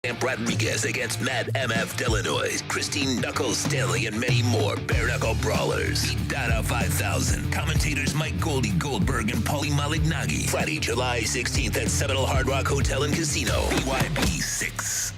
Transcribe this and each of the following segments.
Amp Rodriguez against Matt MF Delanois, Christine Knuckles Stanley, and many more bare knuckle brawlers. Beat Dada 5000. Commentators Mike Goldie Goldberg and Paulie Malignaggi. Friday, July 16th at Seminole Hard Rock Hotel and Casino. BYP 6.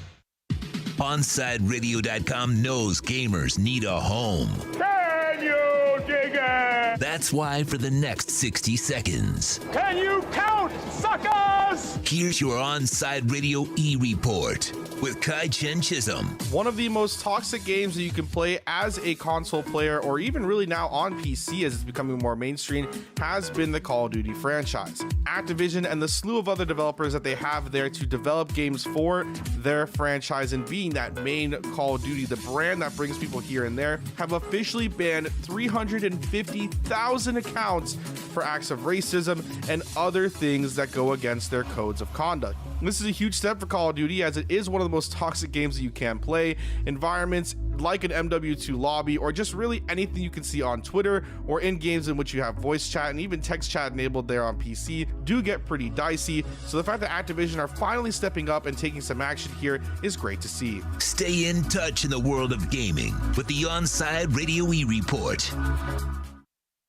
OnsideRadio.com knows gamers need a home. Can you dig it? That's why for the next 60 seconds, Can you count, suckers? here's your Onside Radio E-Report with Kai Chen Chisholm. One of the most toxic games that you can play as a console player, or even really now on PC as it's becoming more mainstream, has been the Call of Duty franchise. Activision and the slew of other developers that they have there to develop games for their franchise and being that main Call of Duty, the brand that brings people here and there, have officially banned 350,000 accounts for acts of racism and other things that go against their codes of conduct. This is a huge step for Call of Duty, as it is one of the most toxic games that you can play. Environments like an MW2 lobby, or just really anything you can see on Twitter or in games in which you have voice chat and even text chat enabled there on PC, do get pretty dicey. So the fact that Activision are finally stepping up and taking some action here is great to see. Stay in touch in the world of gaming with the Onside Radio E-Report.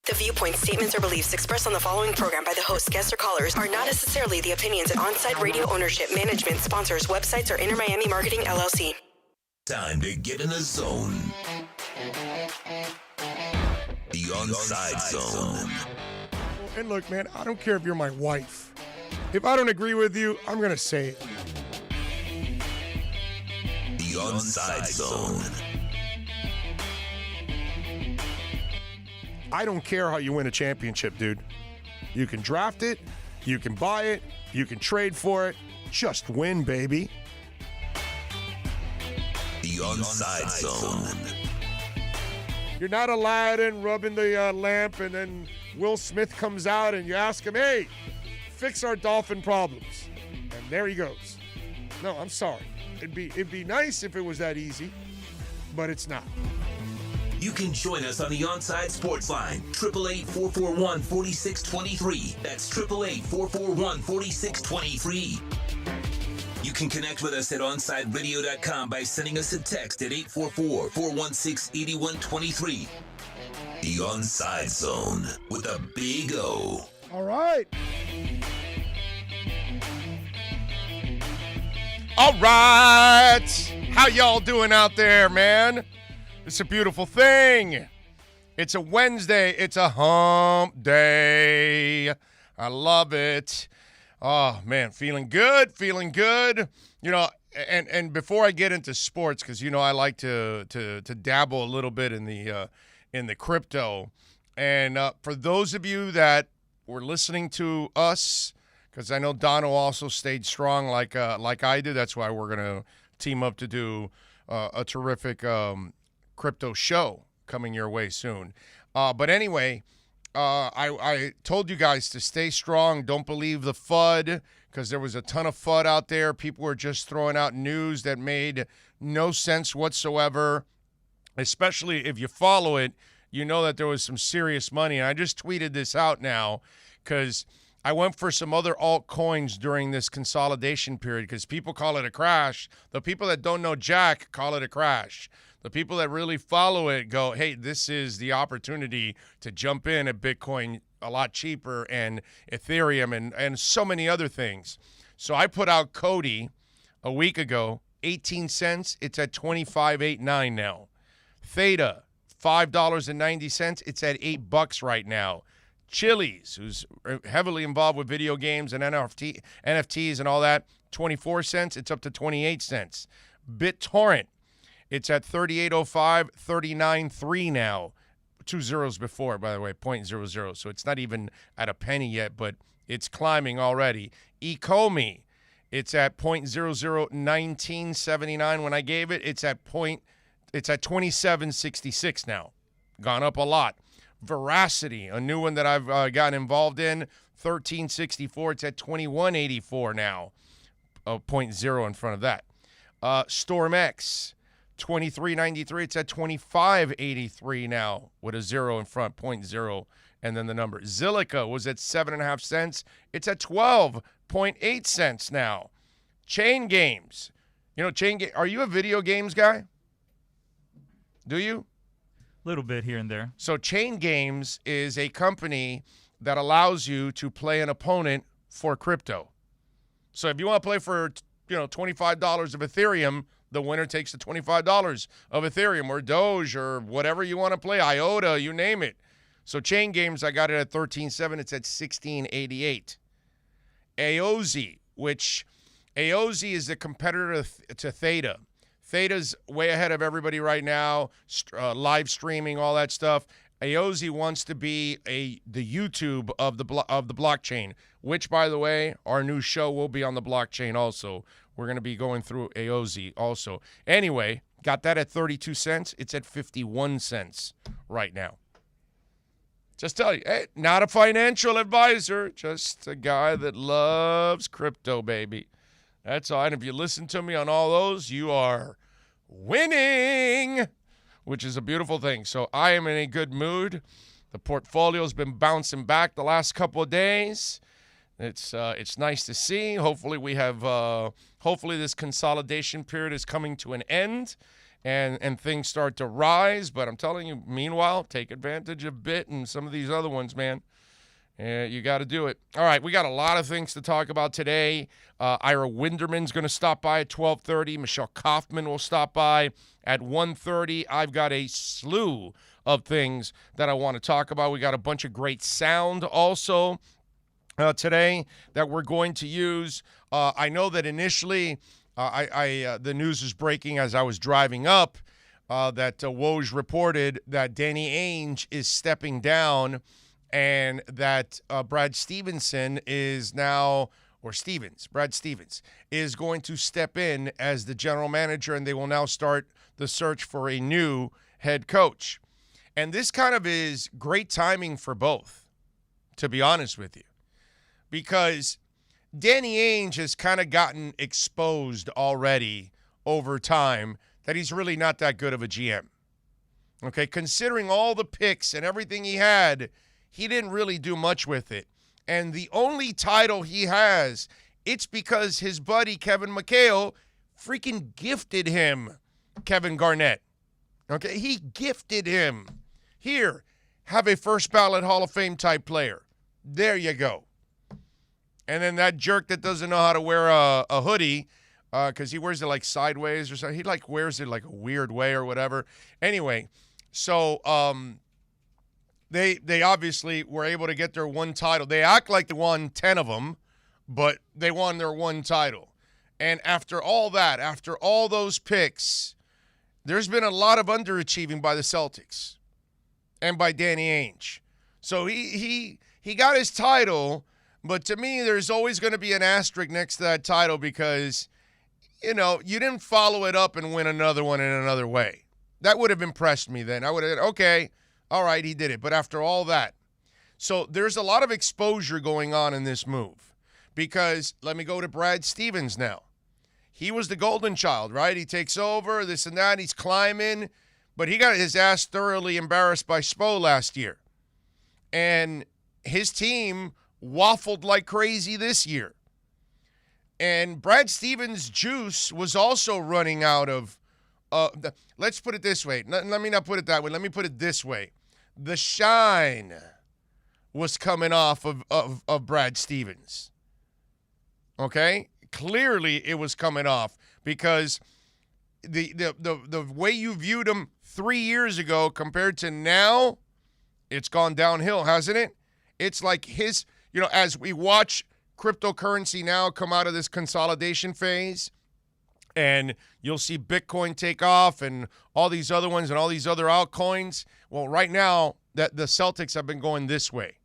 The viewpoints, statements, or beliefs expressed on the following program by the host, guests, or callers are not necessarily the opinions of Onside Radio ownership, management, sponsors, websites, or Inter Miami Marketing, LLC. Time to get in the zone. The Onside Zone. And look, man, I don't care if you're my wife. If I don't agree with you, I'm going to say it. The Onside Zone. I don't care how you win a championship, dude. You can draft it, you can buy it, you can trade for it. Just win, baby. The Onside Zone. You're not Aladdin rubbing the lamp and then Will Smith comes out and you ask him, hey, fix our dolphin problems. And there he goes. No, I'm sorry. It'd be nice if it was that easy, but it's not. You can join us on the Onside Sports Line, 888-441-4623. That's 888-441-4623. You can connect with us at OnsideRadio.com by sending us a text at 844-416-8123. The Onside Zone with a big O. All right. All right. How y'all doing out there, man? It's a beautiful thing. It's a Wednesday. It's a hump day. I love it. Oh, man, feeling good. You know, and before I get into sports, because, you know, I like to dabble a little bit in the crypto. And for those of you that were listening to us, because I know Dono also stayed strong like I did. That's why we're going to team up to do a terrific crypto show coming your way soon. But anyway, I told you guys to stay strong. Don't believe the FUD, because there was a ton of FUD out there. People were just throwing out news that made no sense whatsoever, especially if you follow it. You know that there was some serious money. And I just tweeted this out now because I went for some other altcoins during this consolidation period because people call it a crash. The people that don't know Jack call it a crash. The people that really follow it go, hey, this is the opportunity to jump in at Bitcoin a lot cheaper and Ethereum and so many other things. So I put out Cody a week ago, 18 cents. It's at $25.89 now. Theta, $5.90. It's at $8 right now. Chili's, who's heavily involved with video games and NFTs and all that, 24 cents. It's up to 28 cents. BitTorrent, it's at 38.05, 39.3 now. 2 zeros before, by the way, 0.00. So it's not even at a penny yet, but it's climbing already. Ecomi, it's at 0.001979 when I gave it. It's at 27.66 now. Gone up a lot. Veracity, a new one that I've gotten involved in, 13.64. It's at 21.84 now. 0.0 in front of that. StormX, 23.93. It's at 25.83 now with a 0 in front, 0.0, and then the number. Zilliqa was at 7.5 cents. It's at 12.8 cents now. Chain Games, You know, are you a video games guy? Do you? A little bit here and there. So Chain Games is a company that allows you to play an opponent for crypto. So if you want to play for, $25 of Ethereum, the winner takes the $25 of Ethereum or Doge or whatever you want to play, IOTA, you name it. So Chain Games, I got it at 13.7. It's at 16.88. AOZ is the competitor to Theta. Theta's way ahead of everybody right now, live streaming, all that stuff. AOZ wants to be the YouTube of the blockchain, which, by the way, our new show will be on the blockchain also. We're going to be going through AOZ also. Anyway, got that at 32 cents. It's at 51 cents right now. Just tell you, hey, not a financial advisor, just a guy that loves crypto, baby. That's all. And if you listen to me on all those, you are winning, which is a beautiful thing. So I am in a good mood. The portfolio's been bouncing back the last couple of days. It's nice to see. Hopefully we have hopefully this consolidation period is coming to an end and things start to rise. But I'm telling you, meanwhile, take advantage of BIT and some of these other ones, man. You got to do it. All right, we got a lot of things to talk about today. Ira Winderman's going to stop by at 12:30. Michelle Kaufman will stop by at 1:30. I've got a slew of things that I want to talk about. We got a bunch of great sound also today that we're going to use. I know that initially the news is breaking as I was driving up that Woj reported that Danny Ainge is stepping down and that Brad Stevens is going to step in as the general manager, and they will now start the search for a new head coach. And this kind of is great timing for both, to be honest with you, because Danny Ainge has kind of gotten exposed already over time that he's really not that good of a GM. Okay, considering all the picks and everything he had, he didn't really do much with it. And the only title he has, it's because his buddy Kevin McHale freaking gifted him Kevin Garnett. Okay, he gifted him. Here, have a first ballot Hall of Fame type player. There you go. And then that jerk that doesn't know how to wear a hoodie, because he wears it like sideways or something. He like wears it like a weird way or whatever. Anyway, so They obviously were able to get their one title. They act like they won 10 of them, but they won their one title. And after all that, after all those picks, there's been a lot of underachieving by the Celtics and by Danny Ainge. So he got his title, but to me, there's always going to be an asterisk next to that title because, you didn't follow it up and win another one in another way. That would have impressed me then. I would have said, okay, all right, he did it. But after all that, so there's a lot of exposure going on in this move because let me go to Brad Stevens now. He was the golden child, right? He takes over, this and that. He's climbing, but he got his ass thoroughly embarrassed by Spo last year. And his team waffled like crazy this year. And Brad Stevens' juice was also running out of, let's put it this way. Let me not put it that way. Let me put it this way. The shine was coming off of Brad Stevens. Okay? Clearly it was coming off because the way you viewed him 3 years ago compared to now, it's gone downhill, hasn't it? It's like his, as we watch cryptocurrency now come out of this consolidation phase, and you'll see Bitcoin take off and all these other ones and all these other altcoins. Well, right now, that the Celtics have been going this way.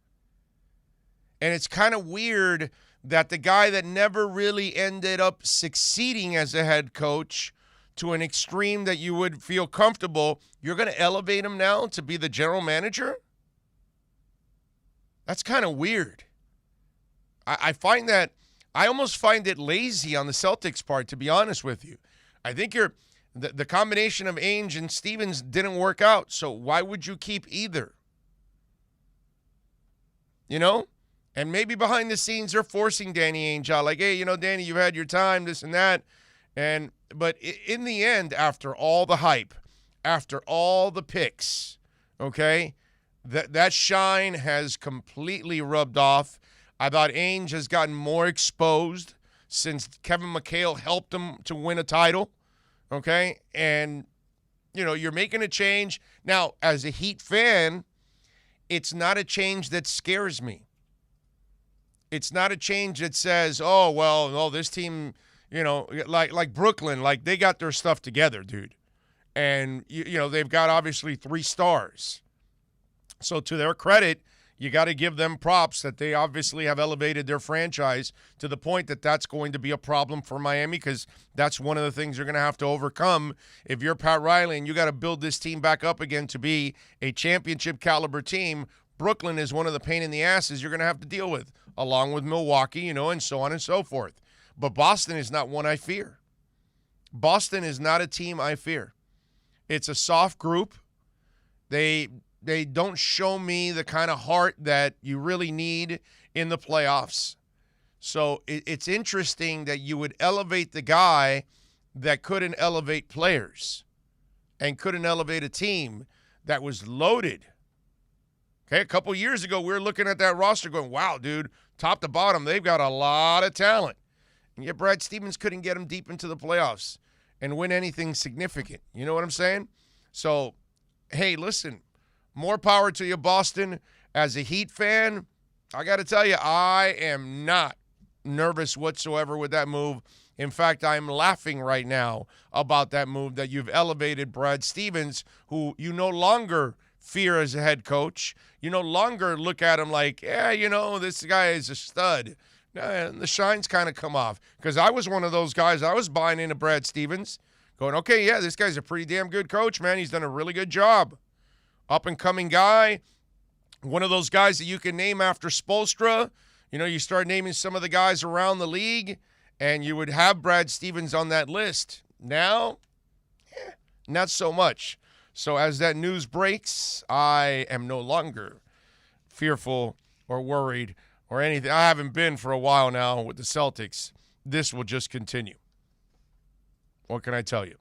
And it's kind of weird that the guy that never really ended up succeeding as a head coach to an extreme that you would feel comfortable, you're going to elevate him now to be the general manager? That's kind of weird. I almost find it lazy on the Celtics' part, to be honest with you. I think the combination of Ainge and Stevens didn't work out, so why would you keep either? And maybe behind the scenes they're forcing Danny Ainge out, like, hey, Danny, you've had your time, this and that. And in the end, after all the hype, after all the picks, okay, that shine has completely rubbed off. I thought Ainge has gotten more exposed since Kevin McHale helped him to win a title, okay? And, you're making a change. Now, as a Heat fan, it's not a change that scares me. It's not a change that says, oh, well, no, this team, like Brooklyn, like they got their stuff together, dude. And, they've got obviously 3 stars. So to their credit, you got to give them props that they obviously have elevated their franchise to the point that that's going to be a problem for Miami, because that's one of the things you're going to have to overcome if you're Pat Riley and you got to build this team back up again to be a championship caliber team. Brooklyn is one of the pain in the asses you're going to have to deal with, along with Milwaukee, and so on and so forth. But Boston is not one I fear. Boston is not a team I fear. It's a soft group. They don't show me the kind of heart that you really need in the playoffs. So it's interesting that you would elevate the guy that couldn't elevate players and couldn't elevate a team that was loaded. Okay, a couple years ago, we were looking at that roster going, wow, dude, top to bottom, they've got a lot of talent. And yet Brad Stevens couldn't get them deep into the playoffs and win anything significant. You know what I'm saying? So, hey, listen, more power to you, Boston. As a Heat fan, I got to tell you, I am not nervous whatsoever with that move. In fact, I'm laughing right now about that move, that you've elevated Brad Stevens, who you no longer fear as a head coach. You no longer look at him like, this guy is a stud. The shine's kind of come off. Because I was one of those guys, I was buying into Brad Stevens, going, okay, yeah, this guy's a pretty damn good coach, man. He's done a really good job. Up-and-coming guy, one of those guys that you can name after Spoelstra. You start naming some of the guys around the league, and you would have Brad Stevens on that list. Now, not so much. So as that news breaks, I am no longer fearful or worried or anything. I haven't been for a while now with the Celtics. This will just continue. What can I tell you?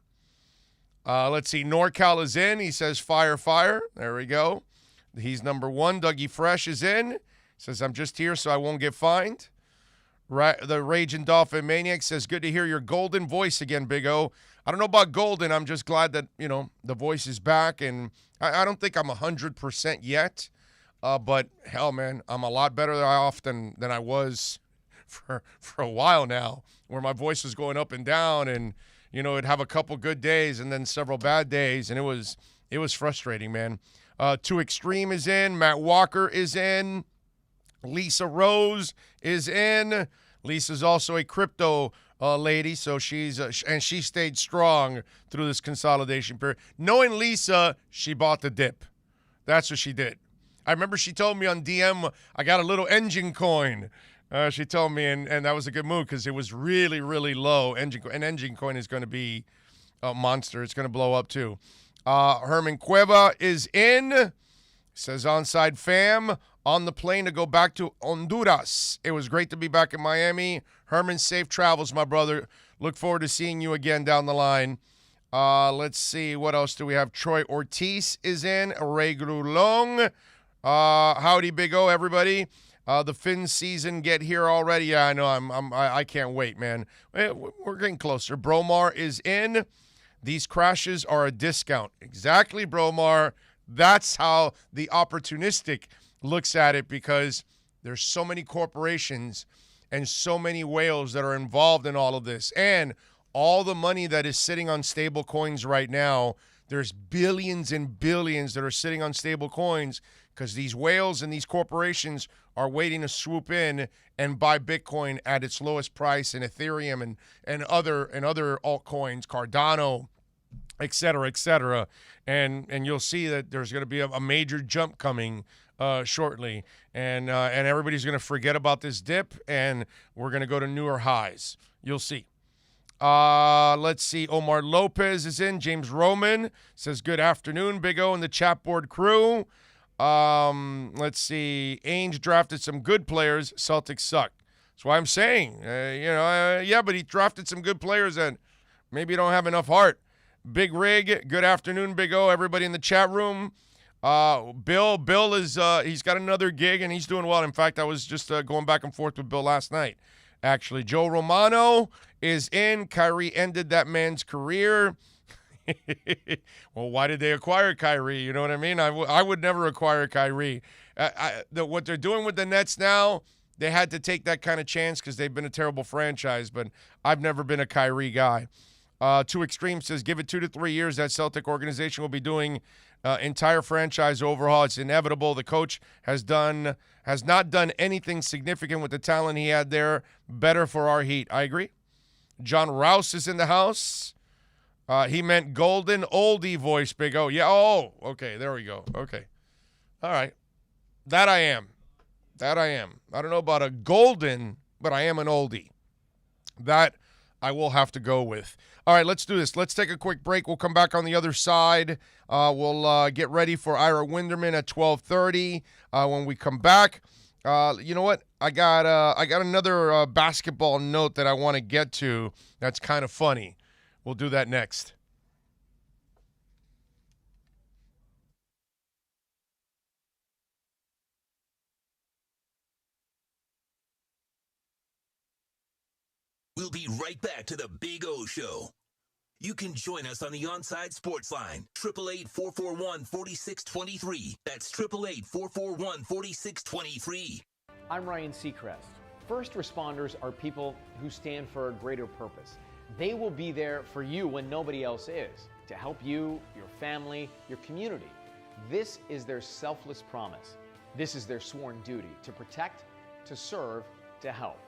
Let's see. NorCal is in. He says, fire, fire. There we go. He's number 1. Dougie Fresh is in. Says, I'm just here so I won't get fined. The Raging Dolphin Maniac says, good to hear your golden voice again, Big O. I don't know about golden. I'm just glad that, the voice is back. And I don't think I'm 100% yet. But, hell, man, I'm a lot better than I was for a while now, where my voice was going up and down, and it'd have a couple good days and then several bad days, and it was frustrating, man. Too Extreme is in. Matt Walker is in. Lisa Rose is in. Lisa's also a crypto lady, so and she stayed strong through this consolidation period. Knowing Lisa, she bought the dip. That's what she did. I remember she told me on DM, I got a little engine coin. She told me, and that was a good move because it was really, really low. Engine coin is going to be a monster. It's going to blow up too. Herman Cueva is in. Says Onside fam, on the plane to go back to Honduras. It was great to be back in Miami. Herman, safe travels, my brother. Look forward to seeing you again down the line. Let's see, what else do we have? Troy Ortiz is in. Ray Grulong. Howdy, Big O, everybody. The Finn season get here already. Yeah, I know. I can't wait, man. We're getting closer. Bromar is in. These crashes are a discount. Exactly, Bromar. That's how the opportunistic looks at it, because there's so many corporations and so many whales that are involved in all of this. And all the money that is sitting on stable coins right now, there's billions and billions that are sitting on stable coins because these whales and these corporations are waiting to swoop in and buy Bitcoin at its lowest price, and Ethereum and other altcoins, Cardano, et cetera, and you'll see that there's going to be a major jump coming shortly, and everybody's going to forget about this dip, and we're going to go to newer highs. You'll see. Let's see. Omar Lopez is in. James Roman says, good afternoon, Big O and the Chapboard crew. Let's see. Ainge drafted some good players. Celtics suck. That's why I'm saying, yeah, but he drafted some good players, and Maybe you don't have enough heart. Big Rig, good afternoon, Big O, everybody in the chat room. Bill is he's got another gig, and he's doing well. In fact, I was just going back and forth with Bill last night, actually. Joe Romano is in. Kyrie ended that man's career. Well, why did they acquire Kyrie? You know what I mean? I would never acquire Kyrie. What they're doing with the Nets now, they had to take that kind of chance because they've been a terrible franchise, but I've never been a Kyrie guy. Two Extreme says, give it 2 to 3 years, that Celtic organization will be doing entire franchise overhaul. It's inevitable. The coach has not done anything significant with the talent he had there. Better for our Heat. I agree. John Rouse is in the house. He meant golden oldie voice, Big O. Yeah, okay, there we go. Okay. All right. That I am. I don't know about a golden, but I am an oldie. That I will have to go with. All right, let's do this. Let's take a quick break. We'll come back on the other side. We'll get ready for Ira Winderman at 12:30. When we come back, you know what? I got another basketball note that I want to get to. That's kind of funny. We'll do that next. We'll be right back to the Big O Show. You can join us on the Onside Sports Line, 888-441-4623. That's 888-441-4623. I'm Ryan Seacrest. First responders are people who stand for a greater purpose. They will be there for you when nobody else is, to help you, your family, your community. This is their selfless promise. This is their sworn duty to protect, to serve, to help.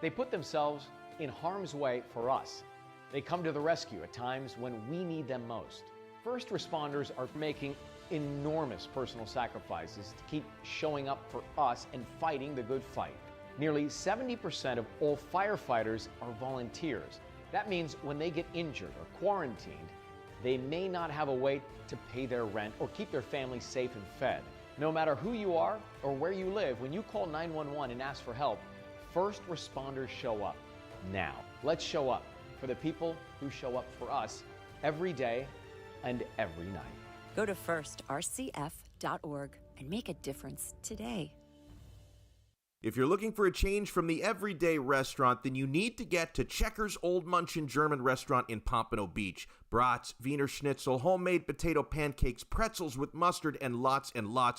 They put themselves in harm's way for us. They come to the rescue at times when we need them most. First responders are making enormous personal sacrifices to keep showing up for us and fighting the good fight. Nearly 70% of all firefighters are volunteers. That means when they get injured or quarantined, they may not have a way to pay their rent or keep their family safe and fed. No matter who you are or where you live, when you call 911 and ask for help, first responders show up. Now, let's show up for the people who show up for us every day and every night. Go to firstrcf.org and make a difference today. If you're looking for a change from the everyday restaurant, then you need to get to Checkers Old Munchin German Restaurant in Pompano Beach. Brats, Wiener Schnitzel, homemade potato pancakes, pretzels with mustard, and lots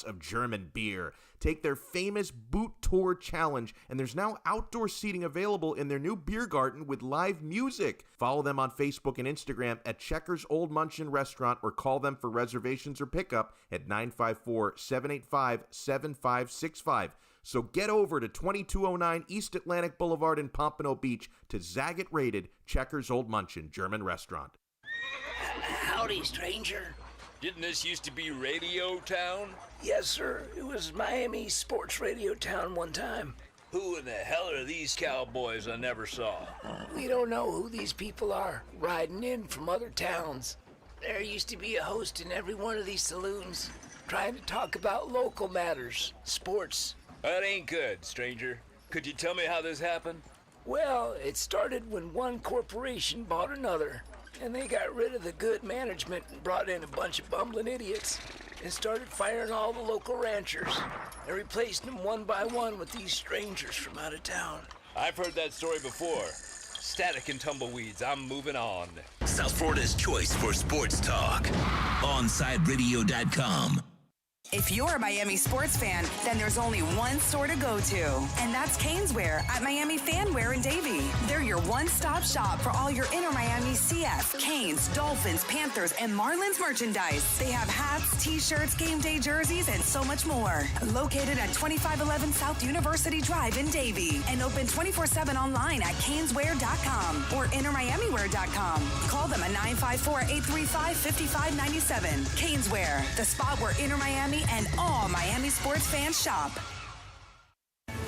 of German beer. Take their famous Boot Tour Challenge, and there's now outdoor seating available in their new beer garden with live music. Follow them on Facebook and Instagram at Checkers Old Munchin Restaurant, or call them for reservations or pickup at 954-785-7565. So get over to 2209 East Atlantic Boulevard in Pompano Beach to Zagat-rated Checkers Old Munchin German Restaurant. Howdy, stranger. Didn't this used to be Radio Town? Yes, sir. It was Miami Sports Radio Town one time. Who in the hell are these cowboys I never saw? We don't know who these people are, riding in from other towns. There used to be a host in every one of these saloons, trying to talk about local matters, sports. That ain't good, stranger. Could you tell me how this happened? Well, it started when one corporation bought another, and they got rid of the good management and brought in a bunch of bumbling idiots and started firing all the local ranchers and replacing them one by one with these strangers from out of town. I've heard that story before. Static and tumbleweeds, I'm moving on. South Florida's choice for sports talk. OnsideRadio.com. If you're a Miami sports fan, then there's only one store to go to, and that's Caneswear at Miami Fanwear in Davie. They're your one-stop shop for all your Inter Miami CF, Canes, Dolphins, Panthers, and Marlins merchandise. They have hats, t-shirts, game day jerseys, and so much more. Located at 2511 South University Drive in Davie, and open 24/7 online at caneswear.com or intermiamiwear.com. Call them at 954-835-5597. Caneswear, the spot where Inter Miami and all Miami sports fans shop.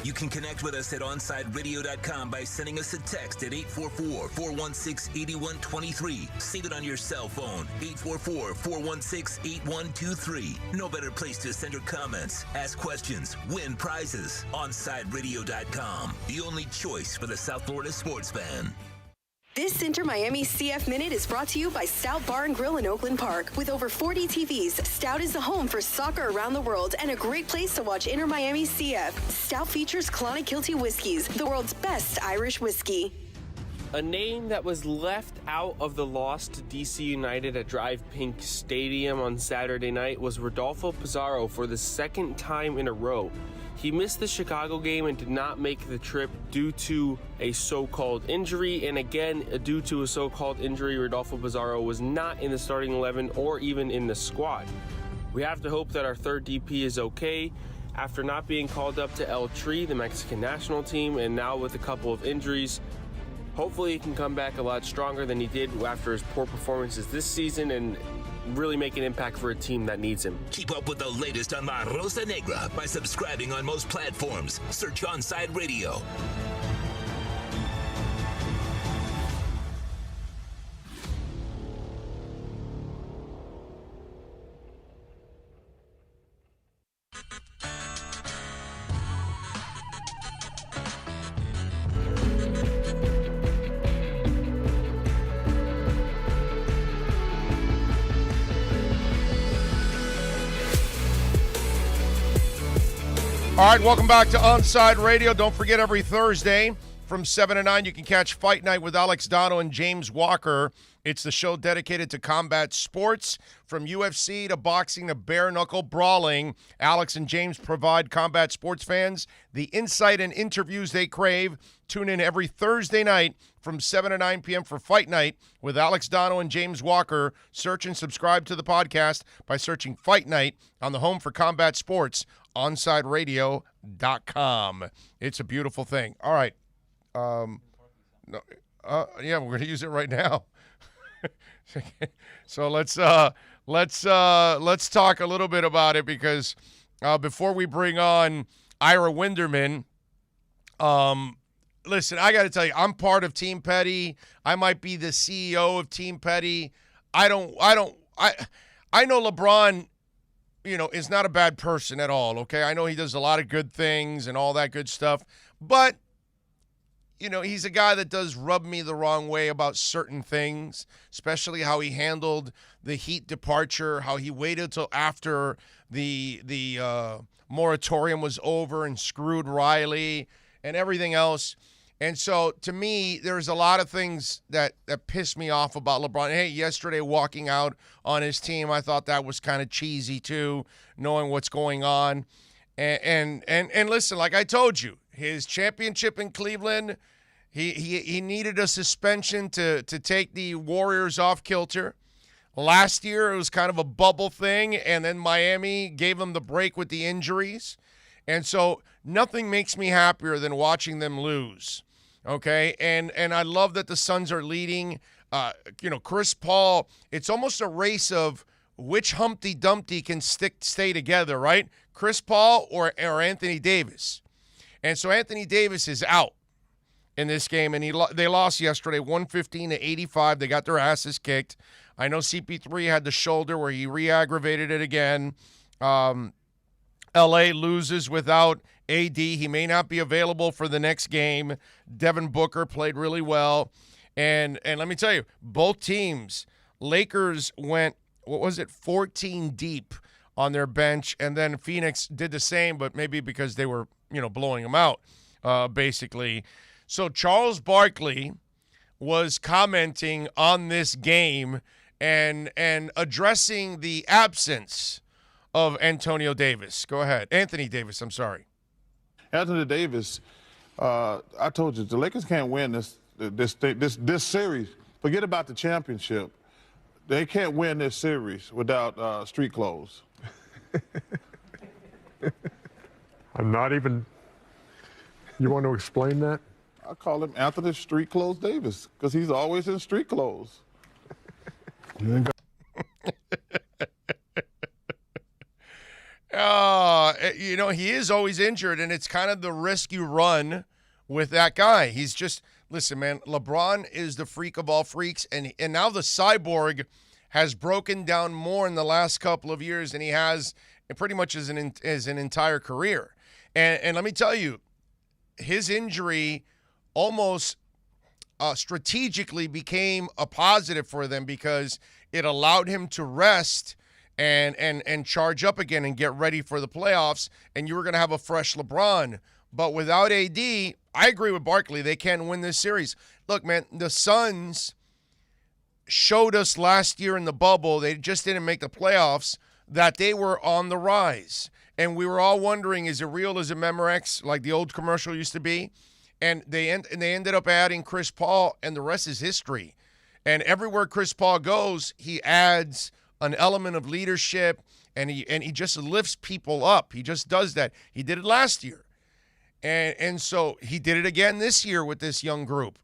You can connect with us at OnsideRadio.com by sending us a text at 844-416-8123. Save it on your cell phone, 844-416-8123. No better place to send your comments, ask questions, win prizes. OnsideRadio.com, the only choice for the South Florida sports fan. This Inter Miami CF Minute is brought to you by Stout Bar and Grill in Oakland Park. With over 40 TVs, Stout is the home for soccer around the world and a great place to watch Inter Miami CF. Stout features Clonakilty Whiskies, the world's best Irish whiskey. A name that was left out of the loss to DC United at Drive Pink Stadium on Saturday night was Rodolfo Pizarro for the second time in a row. He missed the Chicago game and did not make the trip due to a so-called injury. And again, due to a so-called injury, Rodolfo Pizarro was not in the starting 11 or even in the squad. We have to hope that our third DP is okay. After not being called up to El Tri, the Mexican national team, and now with a couple of injuries, hopefully he can come back a lot stronger than he did after his poor performances this season and really make an impact for a team that needs him. Keep up with the latest on La Rosa Negra by subscribing on most platforms. Search Onside Radio. All right, welcome back to Onside Radio. Don't forget, every Thursday from 7 to 9, you can catch Fight Night with Alex Dono and James Walker. It's the show dedicated to combat sports, from UFC to boxing to bare-knuckle brawling. Alex and James provide combat sports fans the insight and interviews they crave. Tune in every Thursday night from 7 to 9 p.m. for Fight Night with Alex Dono and James Walker. Search and subscribe to the podcast by searching Fight Night on the home for combat sports, OnsideRadio.com. It's a beautiful thing. All right. Yeah, we're going to use it right now. So let's talk a little bit about it, because before we bring on Ira Winderman, listen, I got to tell you, I'm part of Team Petty. I might be the CEO of Team Petty. I know LeBron, is not a bad person at all, okay? I know he does a lot of good things and all that good stuff, but he's a guy that does rub me the wrong way about certain things, especially how he handled the Heat departure, how he waited till after the moratorium was over and screwed Riley and everything else. And so, to me, there's a lot of things that piss me off about LeBron. Hey, yesterday walking out on his team, I thought that was kind of cheesy too, knowing what's going on. And listen, like I told you, his championship in Cleveland, he needed a suspension to take the Warriors off kilter. Last year, it was kind of a bubble thing, and then Miami gave him the break with the injuries. And so nothing makes me happier than watching them lose. Okay, and I love that the Suns are leading. Chris Paul, it's almost a race of which Humpty Dumpty can stay together, right? Chris Paul or Anthony Davis. And so Anthony Davis is out in this game, and they lost yesterday 115-85. They got their asses kicked. I know CP3 had the shoulder where he re-aggravated it again. LA loses without AD. He may not be available for the next game. Devin Booker played really well. And let me tell you, both teams, Lakers went, 14 deep on their bench, and then Phoenix did the same, but maybe because they were, blowing them out, basically. So Charles Barkley was commenting on this game and addressing the absence of Antonio Davis. Go ahead. Anthony Davis, I'm sorry. Anthony Davis, I told you, the Lakers can't win this series. Forget about the championship. They can't win this series without street clothes. I'm not even. You want to explain that? I call him Anthony Street Clothes Davis because he's always in street clothes. He is always injured, and it's kind of the risk you run with that guy. He's just, listen, man, LeBron is the freak of all freaks, and now the cyborg has broken down more in the last couple of years than he has pretty much as an entire career. And let me tell you, his injury almost strategically became a positive for them because it allowed him to rest and charge up again and get ready for the playoffs, and you were going to have a fresh LeBron. But without AD, I agree with Barkley. They can't win this series. Look, man, the Suns showed us last year in the bubble, they just didn't make the playoffs, that they were on the rise. And we were all wondering, is it real? Is it Memorex, like the old commercial used to be? And they ended up adding Chris Paul, and the rest is history. And everywhere Chris Paul goes, he adds an element of leadership, and he just lifts people up. He just does that. He did it last year. And so he did it again this year with this young group.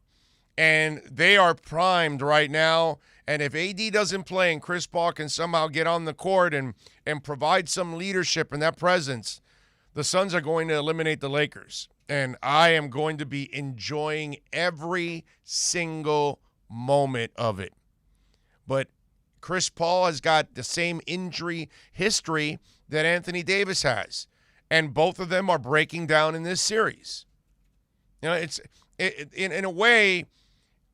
And they are primed right now. And if AD doesn't play and Chris Paul can somehow get on the court and provide some leadership and that presence, the Suns are going to eliminate the Lakers. And I am going to be enjoying every single moment of it. But Chris Paul has got the same injury history that Anthony Davis has. And both of them are breaking down in this series. You know, in a way,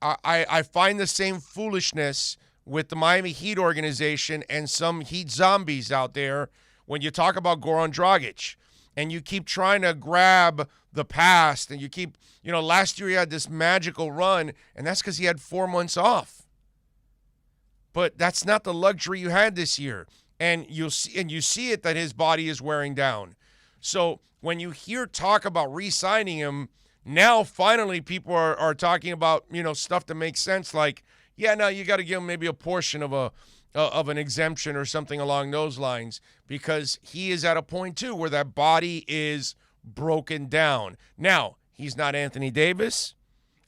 I find the same foolishness with the Miami Heat organization and some Heat zombies out there when you talk about Goran Dragic and you keep trying to grab the past and you keep, last year he had this magical run, and that's because he had 4 months off. But that's not the luxury you had this year. And you see it that his body is wearing down. So when you hear talk about re-signing him, now finally people are talking about, stuff that makes sense, like, yeah, now you got to give him maybe a portion of an exemption or something along those lines, because he is at a point too where that body is broken down. Now, he's not Anthony Davis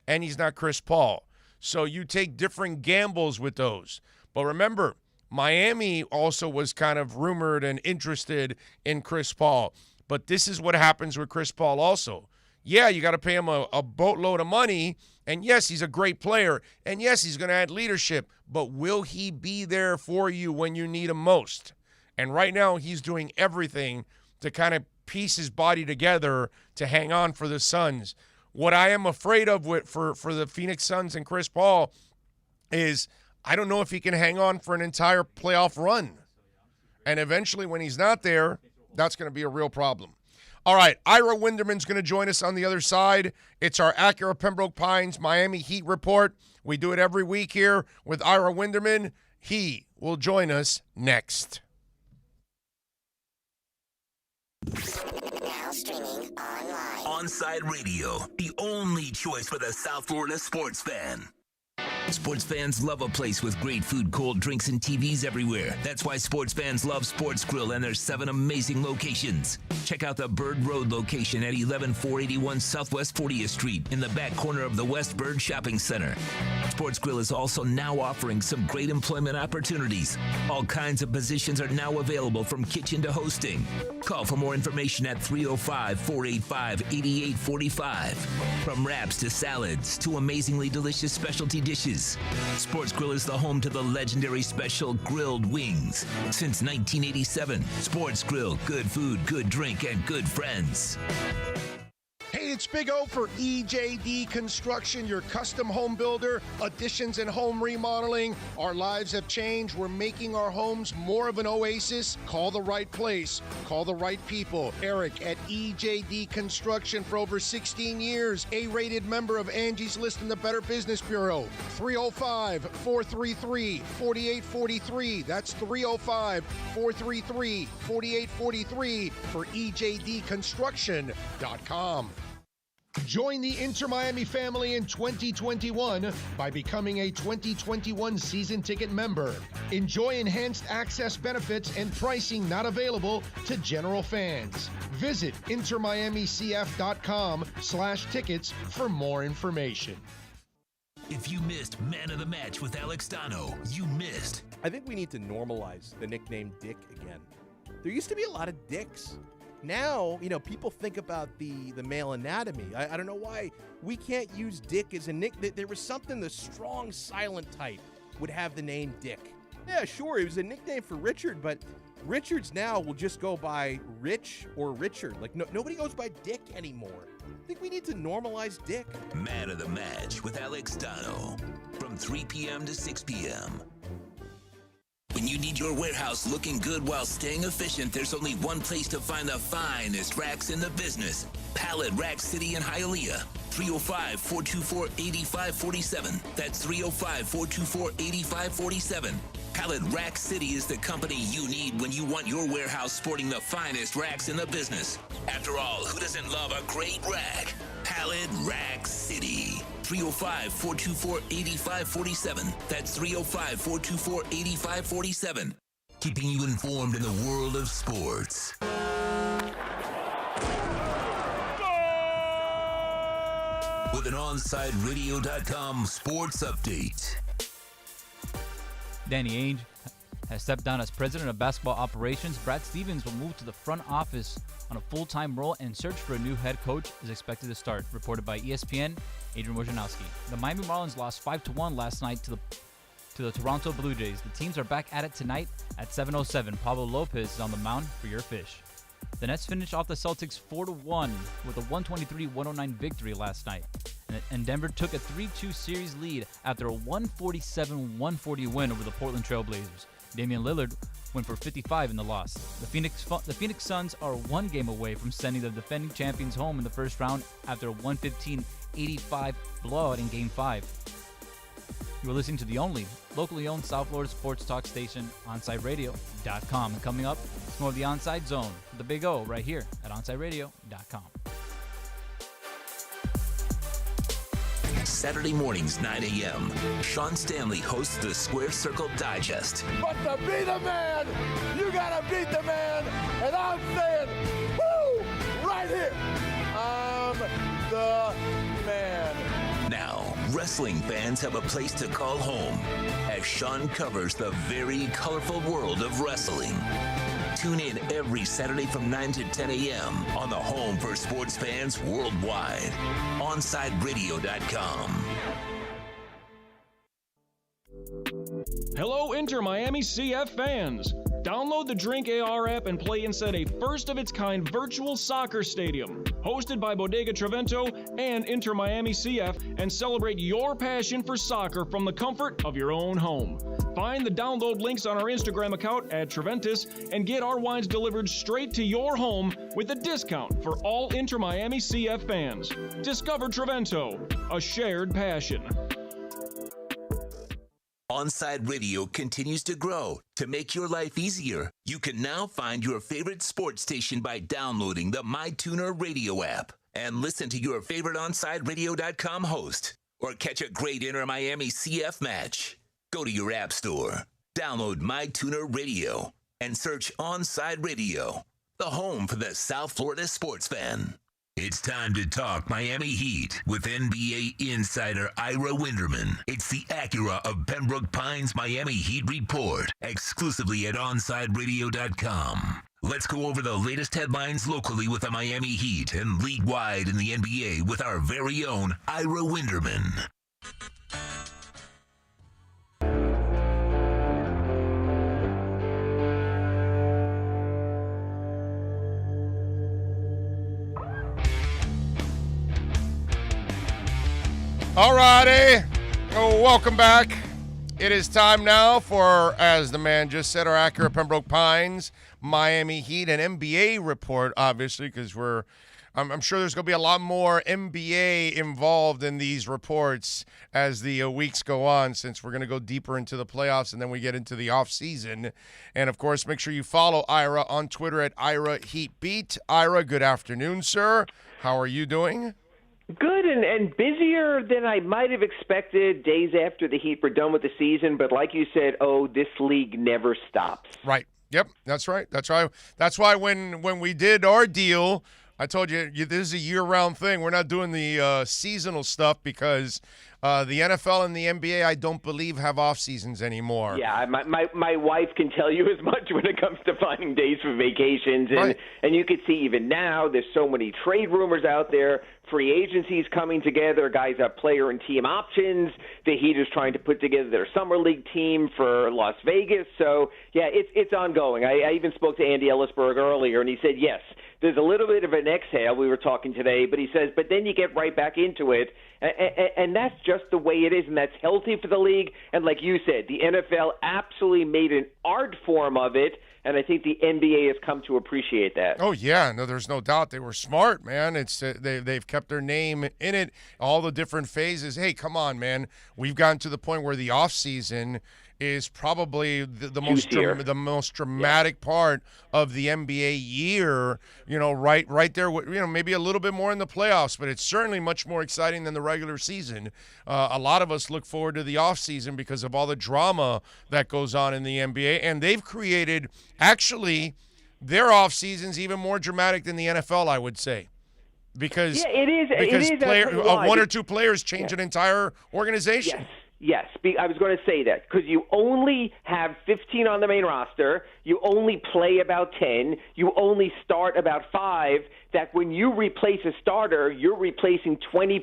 and he's not Chris Paul. So you take different gambles with those. But remember, Miami also was kind of rumored and interested in Chris Paul. But this is what happens with Chris Paul also. Yeah, you got to pay him a boatload of money. And yes, he's a great player. And yes, he's going to add leadership. But will he be there for you when you need him most? And right now, he's doing everything to kind of piece his body together to hang on for the Suns. What I am afraid of for the Phoenix Suns and Chris Paul is I don't know if he can hang on for an entire playoff run. And eventually, when he's not there, that's going to be a real problem. All right, Ira Winderman's going to join us on the other side. It's our Acura Pembroke Pines Miami Heat report. We do it every week here with Ira Winderman. He will join us next. Now streaming online. Onside Radio, the only choice for the South Florida sports fan. Sports fans love a place with great food, cold drinks, and TVs everywhere. That's why sports fans love Sports Grill and their 7 amazing locations. Check out the Bird Road location at 11481 Southwest 40th Street in the back corner of the West Bird Shopping Center. Sports Grill is also now offering some great employment opportunities. All kinds of positions are now available, from kitchen to hosting. Call for more information at 305-485-8845. From wraps to salads to amazingly delicious specialty dishes, Sports Grill is the home to the legendary special grilled wings. Since 1987, Sports Grill, good food, good drink, and good friends. Hey, it's Big O for EJD Construction, your custom home builder, additions and home remodeling. Our lives have changed. We're making our homes more of an oasis. Call the right place. Call the right people. Eric at EJD Construction for over 16 years. A-rated member of Angie's List in the Better Business Bureau. 305-433-4843. That's 305-433-4843 for EJDconstruction.com. Join the Inter Miami family in 2021 by becoming a 2021 season ticket member. Enjoy enhanced access benefits and pricing not available to general fans. Visit intermiamicf.com/tickets for more information. If you missed Man of the Match with Alex Dono, you missed. I think we need to normalize the nickname Dick again. There used to be a lot of dicks. Now, people think about the male anatomy. I don't know why we can't use Dick as a nick. There was something the strong, silent type would have the name Dick. Yeah, sure, it was a nickname for Richard, but Richards now will just go by Rich or Richard. Like, nobody goes by Dick anymore. I think we need to normalize Dick. Man of the Match with Alex Dono from 3 p.m. to 6 p.m. When you need your warehouse looking good while staying efficient, there's only one place to find the finest racks in the business. Pallet Rack City in Hialeah. 305-424-8547. That's 305-424-8547. Pallet Rack City is the company you need when you want your warehouse sporting the finest racks in the business. After all, who doesn't love a great rack? Pallet Rack City. 305-424-8547. That's 305-424-8547. Keeping you informed in the world of sports. With an OnsideRadio.com sports update. Danny Ainge has stepped down as president of basketball operations. Brad Stevens will move to the front office on a full-time role, and search for a new head coach is expected to start, reported by ESPN, Adrian Wojnarowski. The Miami Marlins lost 5-1 last night to the Toronto Blue Jays. The teams are back at it tonight at 7:07. Pablo Lopez is on the mound for your fish. The Nets finished off the Celtics 4-1 with a 123-109 victory last night. And Denver took a 3-2 series lead after a 147-140 win over the Portland Trail Blazers. Damian Lillard went for 55 in the loss. The Phoenix Suns are one game away from sending the defending champions home in the first round after a 115-85 blowout in Game 5. You are listening to the only locally owned South Florida sports talk station, OnsideRadio.com. And coming up, it's more of the Onside Zone, the Big O, right here at OnsideRadio.com. Saturday mornings, 9 a.m. Sean Stanley hosts the Square Circle Digest. But to be the man, you gotta beat the man. And I'm saying, woo, right here. I'm the man. Now, wrestling fans have a place to call home as Sean covers the very colorful world of wrestling. Tune in every Saturday from 9 to 10 a.m. on the home for sports fans worldwide. OnsideRadio.com. Hello, Inter Miami CF fans. Download the Drink AR app and play inside a first-of-its-kind virtual soccer stadium, hosted by Bodega Trevento and Inter Miami CF, and celebrate your passion for soccer from the comfort of your own home. Find the download links on our Instagram account at Treventus and get our wines delivered straight to your home with a discount for all Inter Miami CF fans. Discover Trevento, a shared passion. Onside Radio continues to grow. To make your life easier, you can now find your favorite sports station by downloading the MyTuner Radio app and listen to your favorite OnsideRadio.com host or catch a great Inter Miami CF match. Go to your app store, download MyTuner Radio, and search Onside Radio, the home for the South Florida sports fan. It's time to talk Miami Heat with NBA insider Ira Winderman. It's the Acura of Pembroke Pines Miami Heat Report, exclusively at OnsideRadio.com. Let's go over the latest headlines locally with the Miami Heat and league-wide in the NBA with our very own Ira Winderman. All righty. Welcome back. It is time now for, as the man just said, our Acura Pembroke Pines Miami Heat and NBA report, obviously, because I'm sure there's going to be a lot more NBA involved in these reports as the weeks go on, since we're going to go deeper into the playoffs and then we get into the off season. And of course, make sure you follow Ira on Twitter at Ira Heatbeat. Ira, good afternoon, sir. How are you doing? Good and busier than I might have expected days after the Heat were done with the season. But like you said, this league never stops. Right. Yep, that's right. That's why when we did our deal, I told you this is a year-round thing. We're not doing the seasonal stuff because the NFL and the NBA, I don't believe, have off seasons anymore. Yeah, my wife can tell you as much when it comes to finding days for vacations. And, right. And you can see even now there's so many trade rumors out there Free agency's coming together. Guys have player and team options. The Heat is trying to put together their summer league team for Las Vegas. So, yeah, it's ongoing. I even spoke to Andy Ellisberg earlier, and he said, yes, there's a little bit of an exhale. We were talking today, but he says, but then you get right back into it. And that's just the way it is, and that's healthy for the league. And like you said, the NFL absolutely made an art form of it, and I think the NBA has come to appreciate that. Oh, yeah. No, there's no doubt. They were smart, man. It's they've kept their name in it, all the different phases. Hey, come on, man. We've gotten to the point where the offseason is probably the most dramatic part of the NBA year, right there, maybe a little bit more in the playoffs, but it's certainly much more exciting than the regular season. A lot of us look forward to the offseason because of all the drama that goes on in the NBA, and they've created, actually, their offseason's even more dramatic than the NFL, I would say. Because, it is. One or two players change an entire organization. Yes, I was going to say that because you only have 15 on the main roster, you only play about 10, you only start about 5, that when you replace a starter, you're replacing 20%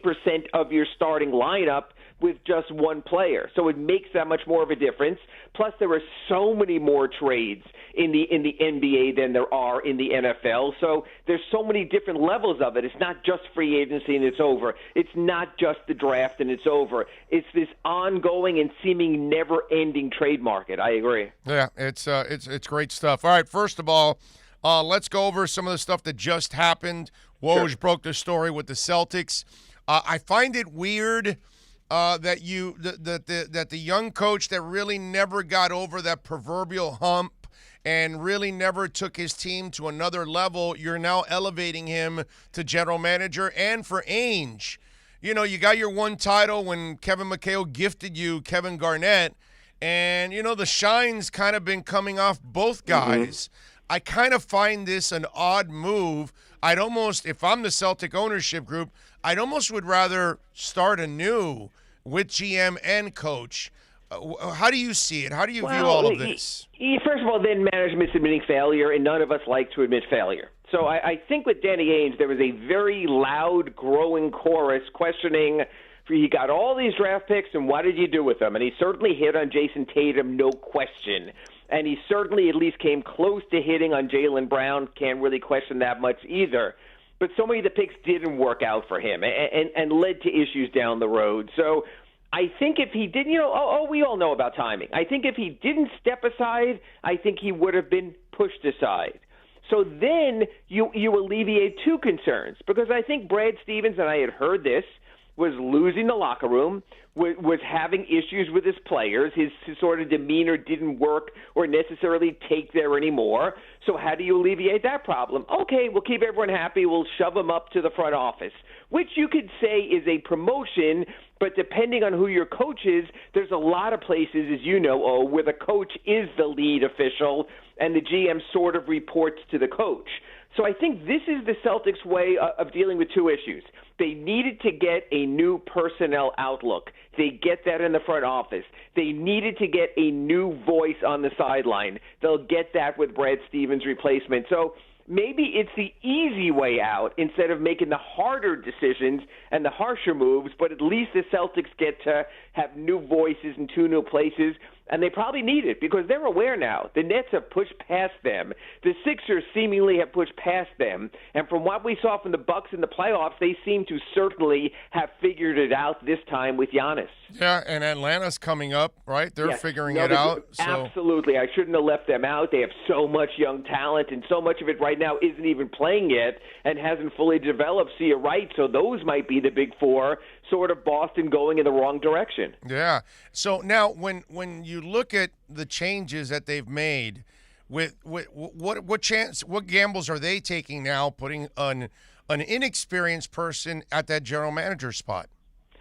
of your starting lineup with just one player. So it makes that much more of a difference. Plus, there are so many more trades in the NBA than there are in the NFL. So there's so many different levels of it. It's not just free agency and it's over. It's not just the draft and it's over. It's this ongoing and seeming never-ending trade market. I agree. Yeah, it's great stuff. All right, first of all, let's go over some of the stuff that just happened. Woj broke the story with the Celtics. I find it weird that the young coach that really never got over that proverbial hump and really never took his team to another level, you're now elevating him to general manager. And for Ainge, you got your one title when Kevin McHale gifted you Kevin Garnett, and the shine's kind of been coming off both guys. I kind of find this an odd move. If I'm the Celtic ownership group, I'd almost would rather start anew with GM and coach. How do you see it? How do you view all of this? First of all, then management's admitting failure, and none of us like to admit failure. So I think with Danny Ainge, there was a very loud, growing chorus questioning, he got all these draft picks, and what did you do with them? And he certainly hit on Jason Tatum, no question. And he certainly at least came close to hitting on Jaylen Brown. Can't really question that much either. But so many of the picks didn't work out for him and led to issues down the road. So I think if he didn't, we all know about timing. I think if he didn't step aside, I think he would have been pushed aside. So then you alleviate two concerns, because I think Brad Stevens, and I had heard this, was losing the locker room, was having issues with his players. His sort of demeanor didn't work or necessarily take there anymore. So how do you alleviate that problem? Okay, we'll keep everyone happy. We'll shove them up to the front office, which you could say is a promotion, but depending on who your coach is, there's a lot of places, as you know, where the coach is the lead official and the GM sort of reports to the coach. So I think this is the Celtics' way of dealing with two issues. They needed to get a new personnel outlook. They get that in the front office. They needed to get a new voice on the sideline. They'll get that with Brad Stevens' replacement. So maybe it's the easy way out instead of making the harder decisions and the harsher moves, but at least the Celtics get to have new voices in two new places. And they probably need it because they're aware now. The Nets have pushed past them. The Sixers seemingly have pushed past them. And from what we saw from the Bucks in the playoffs, they seem to certainly have figured it out this time with Giannis. Yeah, and Atlanta's coming up, right? They're figuring it out. Absolutely. I shouldn't have left them out. They have so much young talent, and so much of it right now isn't even playing yet and hasn't fully developed. So you're right. So those might be the big four, sort of Boston going in the wrong direction. Yeah. So now when you look at the changes that they've made, what gambles are they taking now, putting an inexperienced person at that general manager spot?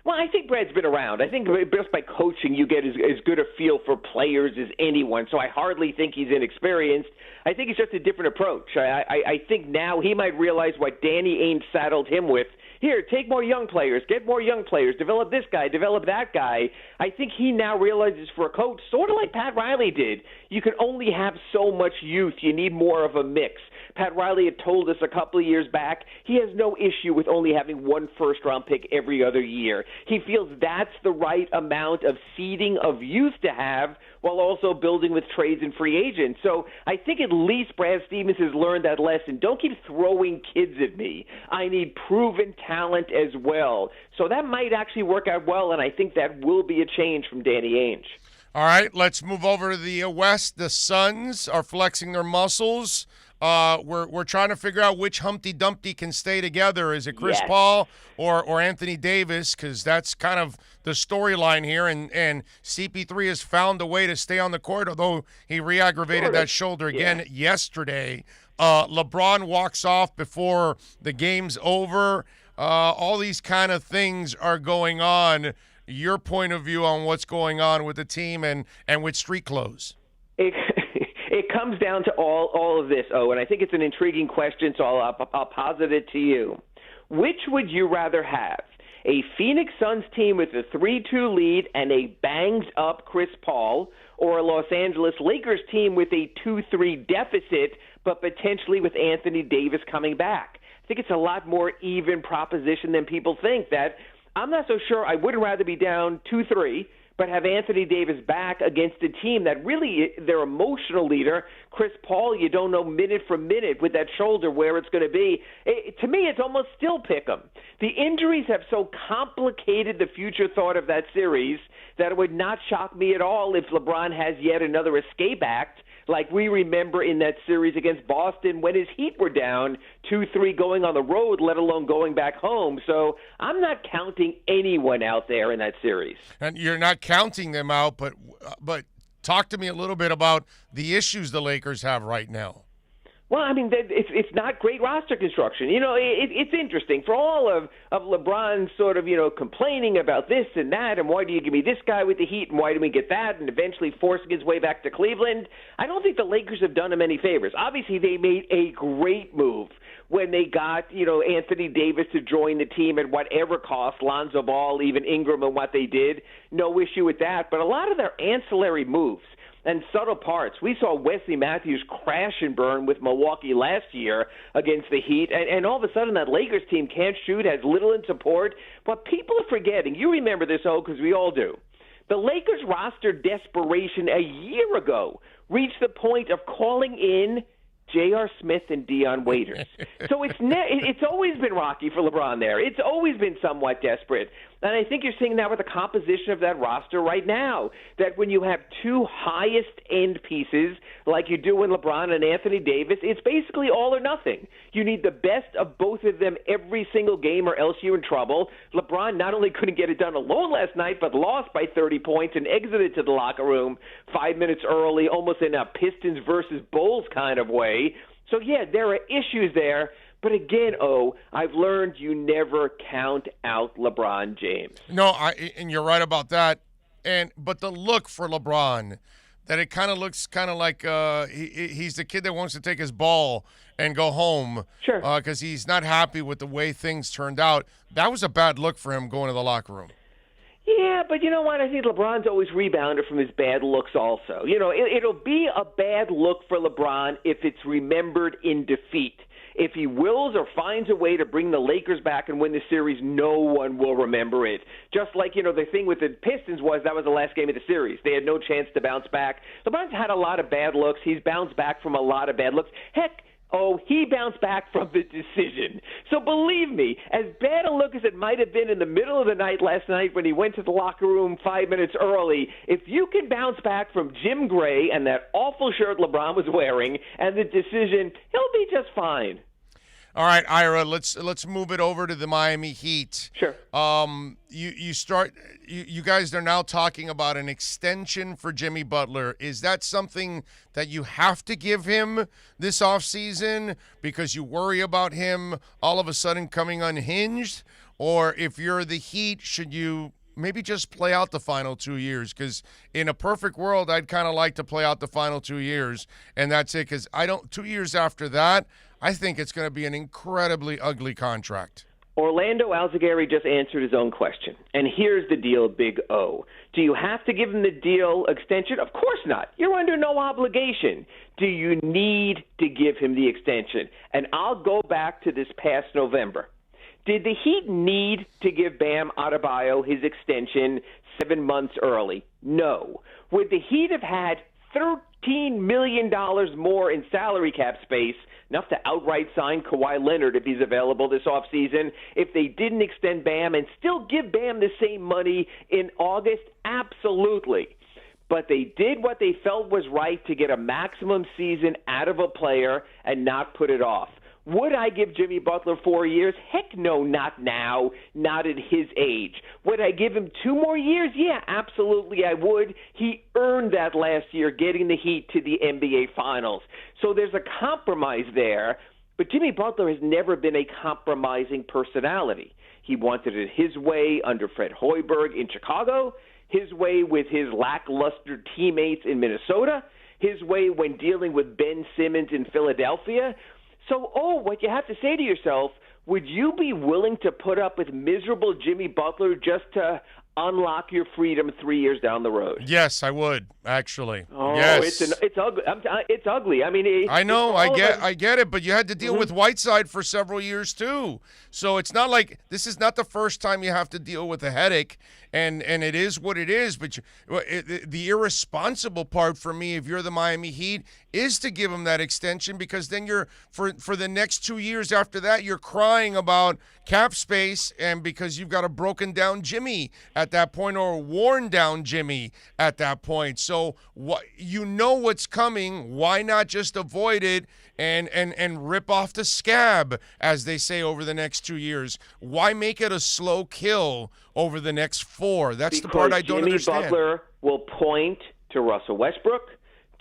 Well, I think Brad's been around. I think just by coaching, you get as good a feel for players as anyone. So I hardly think he's inexperienced. I think it's just a different approach. I think now he might realize what Danny Ainge saddled him with. Here, take more young players, get more young players, develop this guy, develop that guy. I think he now realizes for a coach, sort of like Pat Riley did, you can only have so much youth. You need more of a mix. Pat Riley had told us a couple of years back he has no issue with only having one first-round pick every other year. He feels that's the right amount of seeding of youth to have while also building with trades and free agents. So I think at least Brad Stevens has learned that lesson. Don't keep throwing kids at me. I need proven talent as well. So that might actually work out well, and I think that will be a change from Danny Ainge. All right, let's move over to the West. The Suns are flexing their muscles. We're trying to figure out which Humpty Dumpty can stay together. Is it Chris Paul or Anthony Davis? Because that's kind of the storyline here. And CP3 has found a way to stay on the court, although he re-aggravated that shoulder again yesterday. LeBron walks off before the game's over. All these kind of things are going on. Your point of view on what's going on with the team and with street clothes. It comes down to all of this, and I think it's an intriguing question, so I'll posit it to you. Which would you rather have? A Phoenix Suns team with a 3-2 lead and a banged-up Chris Paul, or a Los Angeles Lakers team with a 2-3 deficit, but potentially with Anthony Davis coming back? I think it's a lot more even proposition than people think. That I'm not so sure. I would rather be down 2-3, but have Anthony Davis back against a team that really, their emotional leader, Chris Paul, you don't know minute for minute with that shoulder where it's going to be. To me, it's almost still pick 'em. The injuries have so complicated the future thought of that series that it would not shock me at all if LeBron has yet another escape act, like we remember in that series against Boston when his Heat were down 2-3 going on the road, let alone going back home. So I'm not counting anyone out there in that series. And you're not counting them out, but talk to me a little bit about the issues the Lakers have right now. Well, I mean, it's not great roster construction. You know, it's interesting. For all of LeBron sort of, complaining about this and that, and why do you give me this guy with the Heat, and why do we get that, and eventually forcing his way back to Cleveland, I don't think the Lakers have done him any favors. Obviously, they made a great move when they got, Anthony Davis to join the team at whatever cost, Lonzo Ball, even Ingram, and what they did. No issue with that. But a lot of their ancillary moves and subtle parts. We saw Wesley Matthews crash and burn with Milwaukee last year against the Heat, and all of a sudden that Lakers team can't shoot, has little in support. But people are forgetting. You remember this, because we all do. The Lakers roster desperation a year ago reached the point of calling in J.R. Smith and Dion Waiters. So it's always been rocky for LeBron there. It's always been somewhat desperate. And I think you're seeing that with the composition of that roster right now, that when you have two highest-end pieces like you do in LeBron and Anthony Davis, it's basically all or nothing. You need the best of both of them every single game or else you're in trouble. LeBron not only couldn't get it done alone last night, but lost by 30 points and exited to the locker room 5 minutes early, almost in a Pistons versus Bulls kind of way. So, yeah, there are issues there. But again, I've learned you never count out LeBron James. No, and you're right about that. But the look for LeBron, that it kind of looks kind of like he's the kid that wants to take his ball and go home. Sure. Because he's not happy with the way things turned out. That was a bad look for him going to the locker room. Yeah, but you know what? I think LeBron's always rebounded from his bad looks also. It'll be a bad look for LeBron if it's remembered in defeat. If he wills or finds a way to bring the Lakers back and win the series, no one will remember it. Just like, the thing with the Pistons was that was the last game of the series. They had no chance to bounce back. LeBron's had a lot of bad looks. He's bounced back from a lot of bad looks. Heck, he bounced back from the decision. So believe me, as bad a look as it might have been in the middle of the night last night when he went to the locker room 5 minutes early, if you can bounce back from Jim Gray and that awful shirt LeBron was wearing and the decision, he'll be just fine. All right, Ira, let's move it over to the Miami Heat. Sure. You guys are now talking about an extension for Jimmy Butler. Is that something that you have to give him this offseason because you worry about him all of a sudden coming unhinged? Or if you're the Heat, should you maybe just play out the final 2 years? Because in a perfect world, I'd kind of like to play out the final 2 years, and that's it. Because 2 years after that, I think it's going to be an incredibly ugly contract. Orlando Alzagari just answered his own question. And here's the deal, Big O. Do you have to give him the deal extension? Of course not. You're under no obligation. do you need to give him the extension? And I'll go back to this past November. Did the Heat need to give Bam Adebayo his extension 7 months early? No. Would the Heat have had $13 million more in salary cap space, enough to outright sign Kawhi Leonard if he's available this offseason, if they didn't extend Bam and still give Bam the same money in August? Absolutely. But they did what they felt was right to get a maximum season out of a player and not put it off. Would I give Jimmy Butler 4 years? Heck no, not now, not at his age. Would I give him 2 more years? Yeah, absolutely I would. He earned that last year, getting the Heat to the NBA Finals. So there's a compromise there, but Jimmy Butler has never been a compromising personality. He wanted it his way under Fred Hoiberg in Chicago, his way with his lackluster teammates in Minnesota, his way when dealing with Ben Simmons in Philadelphia. So, what you have to say to yourself, would you be willing to put up with miserable Jimmy Butler just to unlock your freedom 3 years down the road? Yes, I would, actually. Oh, yes. It's ugly. It's ugly. I mean, I know, I get it, but you had to deal with Whiteside for several years too. So it's not like this is not the first time you have to deal with a headache, and it is what it is. But the irresponsible part for me, if you're the Miami Heat, is to give him that extension, because then you're for the next 2 years after that, you're crying about cap space, and because you've got a broken down Jimmy at that point or a worn down Jimmy at that point. So you know what's coming. Why not just avoid it and rip off the scab, as they say, over the next 2 years? Why make it a slow kill over the next 4? That's the part I don't understand. Jimmy Butler will point to Russell Westbrook,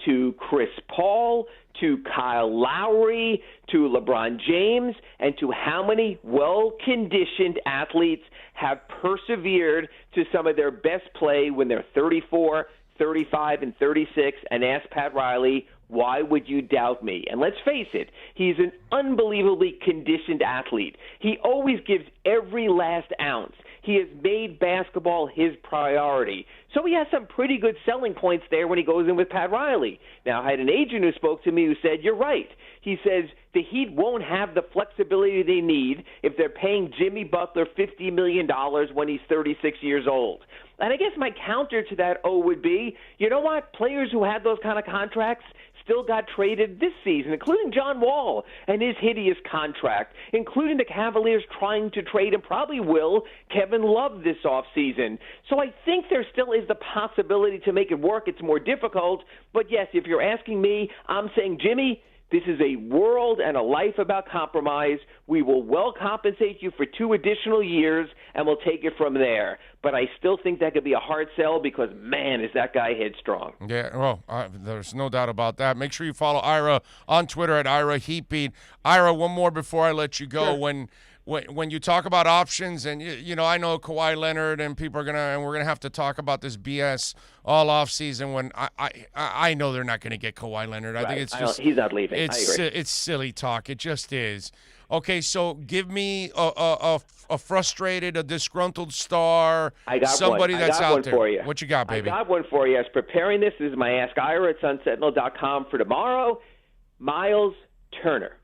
to Chris Paul, to Kyle Lowry, to LeBron James, and to how many well-conditioned athletes have persevered to some of their best play when they're 34, 35, and 36, and ask Pat Riley, why would you doubt me? And let's face it, he's an unbelievably conditioned athlete. He always gives every last ounce. He has made basketball his priority. So he has some pretty good selling points there when he goes in with Pat Riley. Now, I had an agent who spoke to me who said, you're right. He says the Heat won't have the flexibility they need if they're paying Jimmy Butler $50 million when he's 36 years old. And I guess my counter to that, would be, you know what? Players who had those kind of contracts still got traded this season, including John Wall and his hideous contract, including the Cavaliers trying to trade, and probably will, Kevin Love this offseason. So I think there still is the possibility to make it work. It's more difficult. But, yes, if you're asking me, I'm saying, Jimmy, this is a world and a life about compromise. We will well compensate you for 2 additional years, and we'll take it from there. But I still think that could be a hard sell because, man, is that guy headstrong. Yeah, well, there's no doubt about that. Make sure you follow Ira on Twitter at Ira Heatbeat. Ira, one more before I let you go. Sure. When you talk about options, and you know, I know Kawhi Leonard, and we're gonna have to talk about this BS all off season. When I know they're not gonna get Kawhi Leonard. I think it's just he's not leaving. I agree. It's silly talk. It just is. Okay, so give me a frustrated, a disgruntled star. I got somebody one. that's I got out one there. For you. What you got, baby? I got one for you. I was preparing this. This is my Ask Ira at sunsentinel.com for tomorrow. Miles Turner.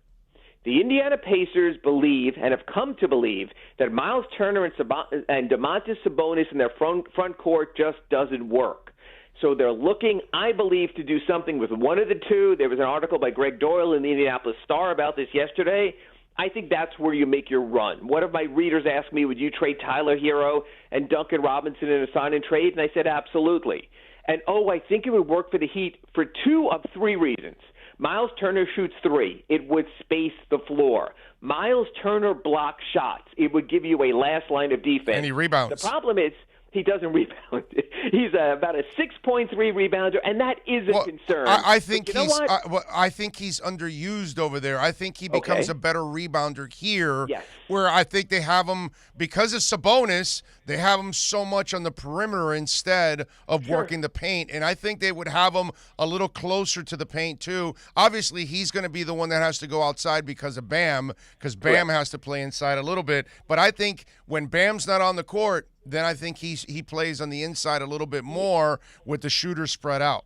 The Indiana Pacers believe and have come to believe that Miles Turner and Domantas Sabonis in their front court just doesn't work. So they're looking, I believe, to do something with one of the two. There was an article by Greg Doyle in the Indianapolis Star about this yesterday. I think that's where you make your run. One of my readers asked me, would you trade Tyler Hero and Duncan Robinson in a sign and trade? And I said, absolutely. And, I think it would work for the Heat for 2 of 3 reasons. Miles Turner shoots 3. It would space the floor. Miles Turner blocks shots. It would give you a last line of defense. And he rebounds. The problem is he doesn't rebound. He's about a 6.3 rebounder, and that is a concern. I think I think he's underused over there. I think he becomes a better rebounder here, where I think they have him, because of Sabonis, they have him so much on the perimeter instead of working the paint, and I think they would have him a little closer to the paint too. Obviously, he's going to be the one that has to go outside because of Bam, because Bam has to play inside a little bit. But I think when Bam's not on the court, then I think he plays on the inside a little bit more with the shooter spread out.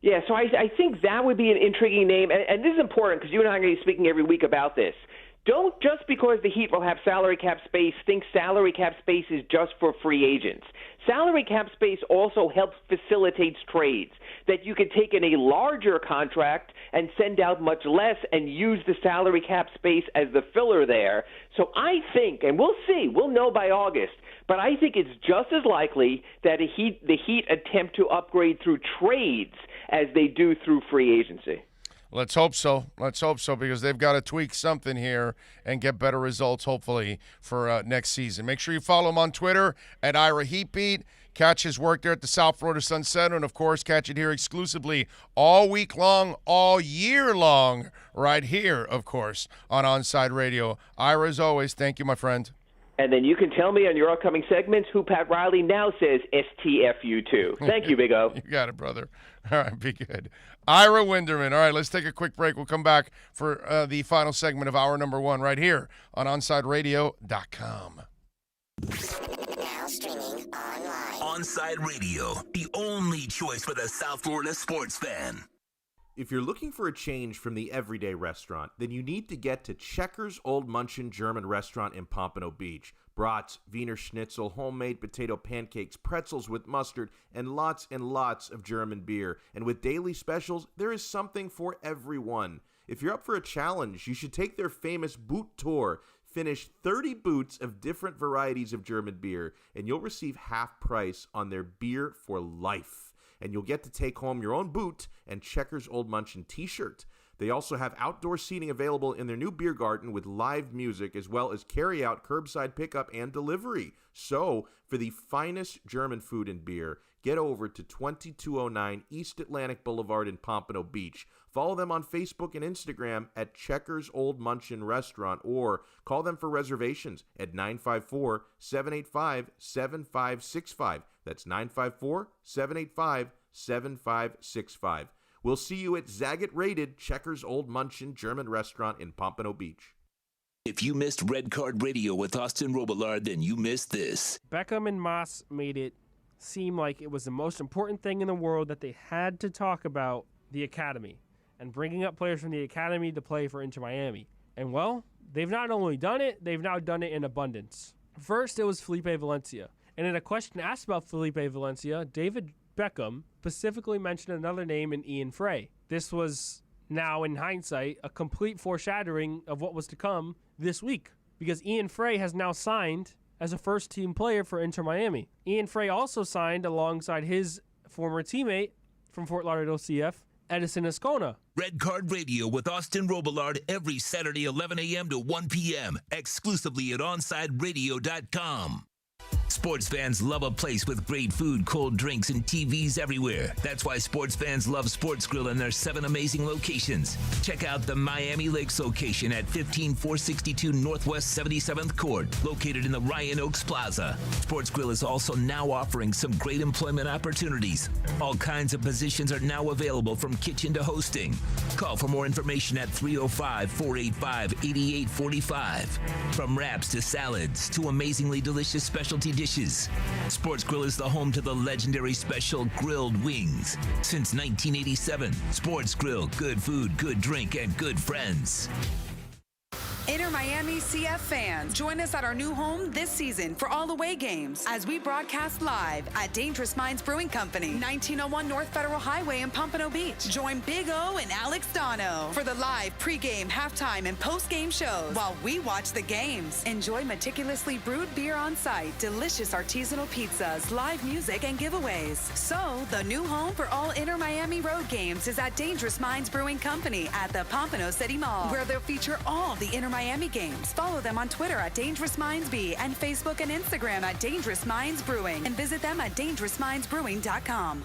Yeah, so I think that would be an intriguing name, and this is important because you and I are going to be speaking every week about this. Don't just because the Heat will have salary cap space think salary cap space is just for free agents. Salary cap space also helps facilitates trades, that you could take in a larger contract and send out much less and use the salary cap space as the filler there. So I think, and we'll see, we'll know by August, but I think it's just as likely that the Heat attempt to upgrade through trades as they do through free agency. Let's hope so. Let's hope so, because they've got to tweak something here and get better results, hopefully, for next season. Make sure you follow him on Twitter at Ira Heatbeat. Catch his work there at the South Florida Sun Center, and, of course, catch it here exclusively all week long, all year long, right here, of course, on Onside Radio. Ira, as always, thank you, my friend. And then you can tell me on your upcoming segments who Pat Riley now says STFU to. Thank you, Big O. You got it, brother. All right, be good. Ira Winderman. All right, let's take a quick break. We'll come back for the final segment of hour number 1 right here on OnsideRadio.com. Now streaming online. Onside Radio, the only choice for the South Florida sports fan. If you're looking for a change from the everyday restaurant, then you need to get to Checkers Old Munchin German Restaurant in Pompano Beach. Brats, Wiener Schnitzel, homemade potato pancakes, pretzels with mustard, and lots of German beer. And with daily specials, there is something for everyone. If you're up for a challenge, you should take their famous boot tour. Finish 30 boots of different varieties of German beer, and you'll receive half price on their beer for life. And you'll get to take home your own boot and Checkers Old Munchin t-shirt. They also have outdoor seating available in their new beer garden with live music, as well as carry-out, curbside pickup, and delivery. So, for the finest German food and beer, get over to 2209 East Atlantic Boulevard in Pompano Beach. Follow them on Facebook and Instagram at Checkers Old Munchin Restaurant, or call them for reservations at 954-785-7565. That's 954-785-7565. We'll see you at Zagat-rated Checkers Old Munchin German Restaurant in Pompano Beach. If you missed Red Card Radio with Austin Robillard, then you missed this. Beckham and Moss made it seem like it was the most important thing in the world that they had to talk about the academy and bringing up players from the academy to play for Inter Miami. And, well, they've not only done it, they've now done it in abundance. First, it was Felipe Valencia. And in a question asked about Felipe Valencia, David Beckham specifically mentioned another name in Ian Frey. This was now, in hindsight, a complete foreshadowing of what was to come this week, because Ian Frey has now signed as a first-team player for Inter Miami. Ian Frey also signed alongside his former teammate from Fort Lauderdale CF, Edison Ascona. Red Card Radio with Austin Robillard every Saturday 11 a.m. to 1 p.m. exclusively at OnsideRadio.com. Sports fans love a place with great food, cold drinks, and TVs everywhere. That's why sports fans love Sports Grill and their 7 amazing locations. Check out the Miami Lakes location at 15462 Northwest 77th Court, located in the Ryan Oaks Plaza. Sports Grill is also now offering some great employment opportunities. All kinds of positions are now available, from kitchen to hosting. Call for more information at 305-485-8845. From wraps to salads to amazingly delicious specialty dishes, Sports Grill is the home to the legendary special grilled wings. Since 1987, Sports Grill, good food, good drink, and good friends. Inter Miami CF fans, join us at our new home this season for all away games as we broadcast live at Dangerous Minds Brewing Company, 1901 North Federal Highway in Pompano Beach. Join Big O and Alex Dono for the live pregame, halftime, and postgame shows while we watch the games. Enjoy meticulously brewed beer on site, delicious artisanal pizzas, live music, and giveaways. So, the new home for all Inter Miami road games is at Dangerous Minds Brewing Company at the Pompano City Mall, where they'll feature all the Inter Miami games. Follow them on Twitter at Dangerous Minds B and Facebook and Instagram at Dangerous Minds Brewing, and visit them at dangerousmindsbrewing.com.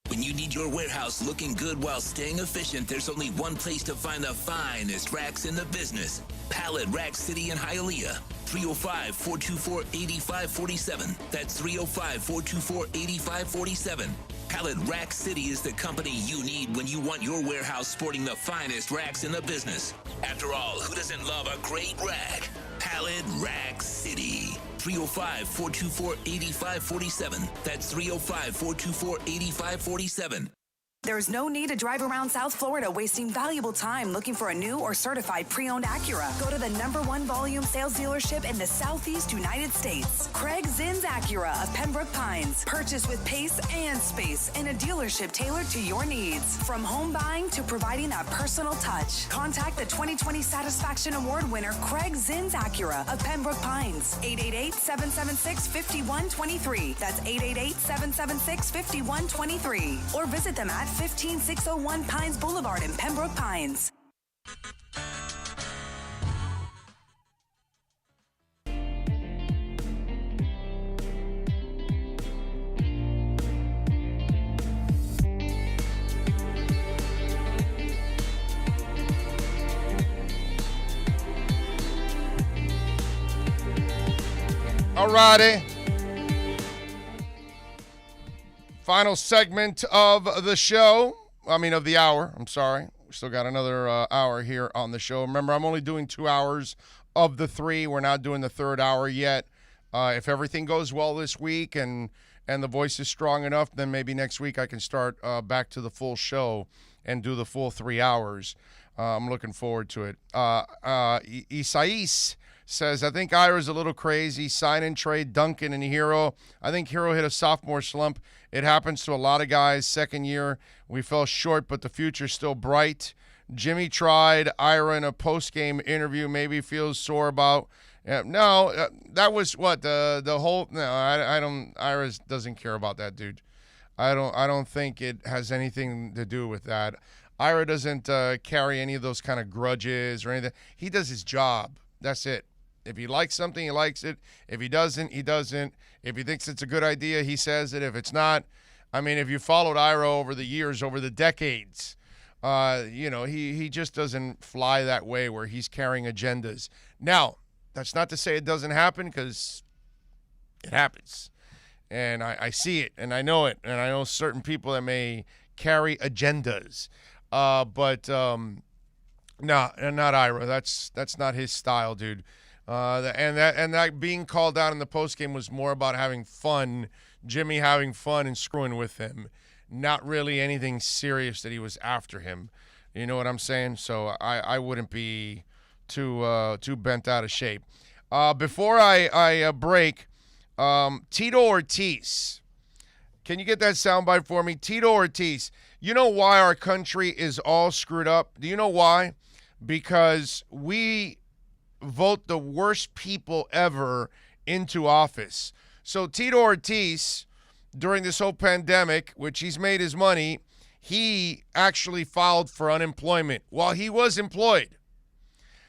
When you need your warehouse looking good while staying efficient, there's only one place to find the finest racks in the business. Pallet Rack City in Hialeah. 305-424-8547. That's 305-424-8547. Pallet Rack City is the company you need when you want your warehouse sporting the finest racks in the business. After all, who doesn't love a great rack? Pallet Rack City. 305-424-8547. That's 305-424-8547. There's no need to drive around South Florida wasting valuable time looking for a new or certified pre-owned Acura. Go to the #1 volume sales dealership in the Southeast United States. Craig Zinn's Acura of Pembroke Pines. Purchase with pace and space in a dealership tailored to your needs. From home buying to providing that personal touch. Contact the 2020 Satisfaction Award winner Craig Zinn's Acura of Pembroke Pines. 888-776-5123. That's 888-776-5123. Or visit them at 15601 Pines Boulevard in Pembroke Pines. All righty. Final segment of the show. Of the hour. I'm sorry. We still got another hour here on the show. Remember, I'm only doing 2 hours of the 3. We're not doing the third hour yet. If everything goes well this week and the voice is strong enough, then maybe next week I can start back to the full show and do the full 3 hours. I'm looking forward to it. Isais says, I think Ira's a little crazy. Sign and trade Duncan and Hero. I think Hero hit a sophomore slump. It happens to a lot of guys. Second year, we fell short, but the future's still bright. Jimmy tried Ira in a post-game interview. Maybe feels sore about. That was what the whole. No, I don't. Ira doesn't care about that, dude. I don't think it has anything to do with that. Ira doesn't carry any of those kind of grudges or anything. He does his job. That's it. If he likes something, he likes it. If he doesn't, he doesn't. If he thinks it's a good idea, he says it. If it's not, if you followed Ira over the years, over the decades, he just doesn't fly that way where he's carrying agendas. Now, that's not to say it doesn't happen, because it happens. And I see it, and I know it, and I know certain people that may carry agendas. But no, not Ira. That's not his style, dude. And that being called out in the postgame was more about having fun, Jimmy having fun and screwing with him, not really anything serious that he was after him. You know what I'm saying? So I wouldn't be too bent out of shape. Before I break, Tito Ortiz. Can you get that soundbite for me? Tito Ortiz. You know why our country is all screwed up? Do you know why? Because we vote the worst people ever into office. So Tito Ortiz, during this whole pandemic, which he's made his money, he actually filed for unemployment while he was employed.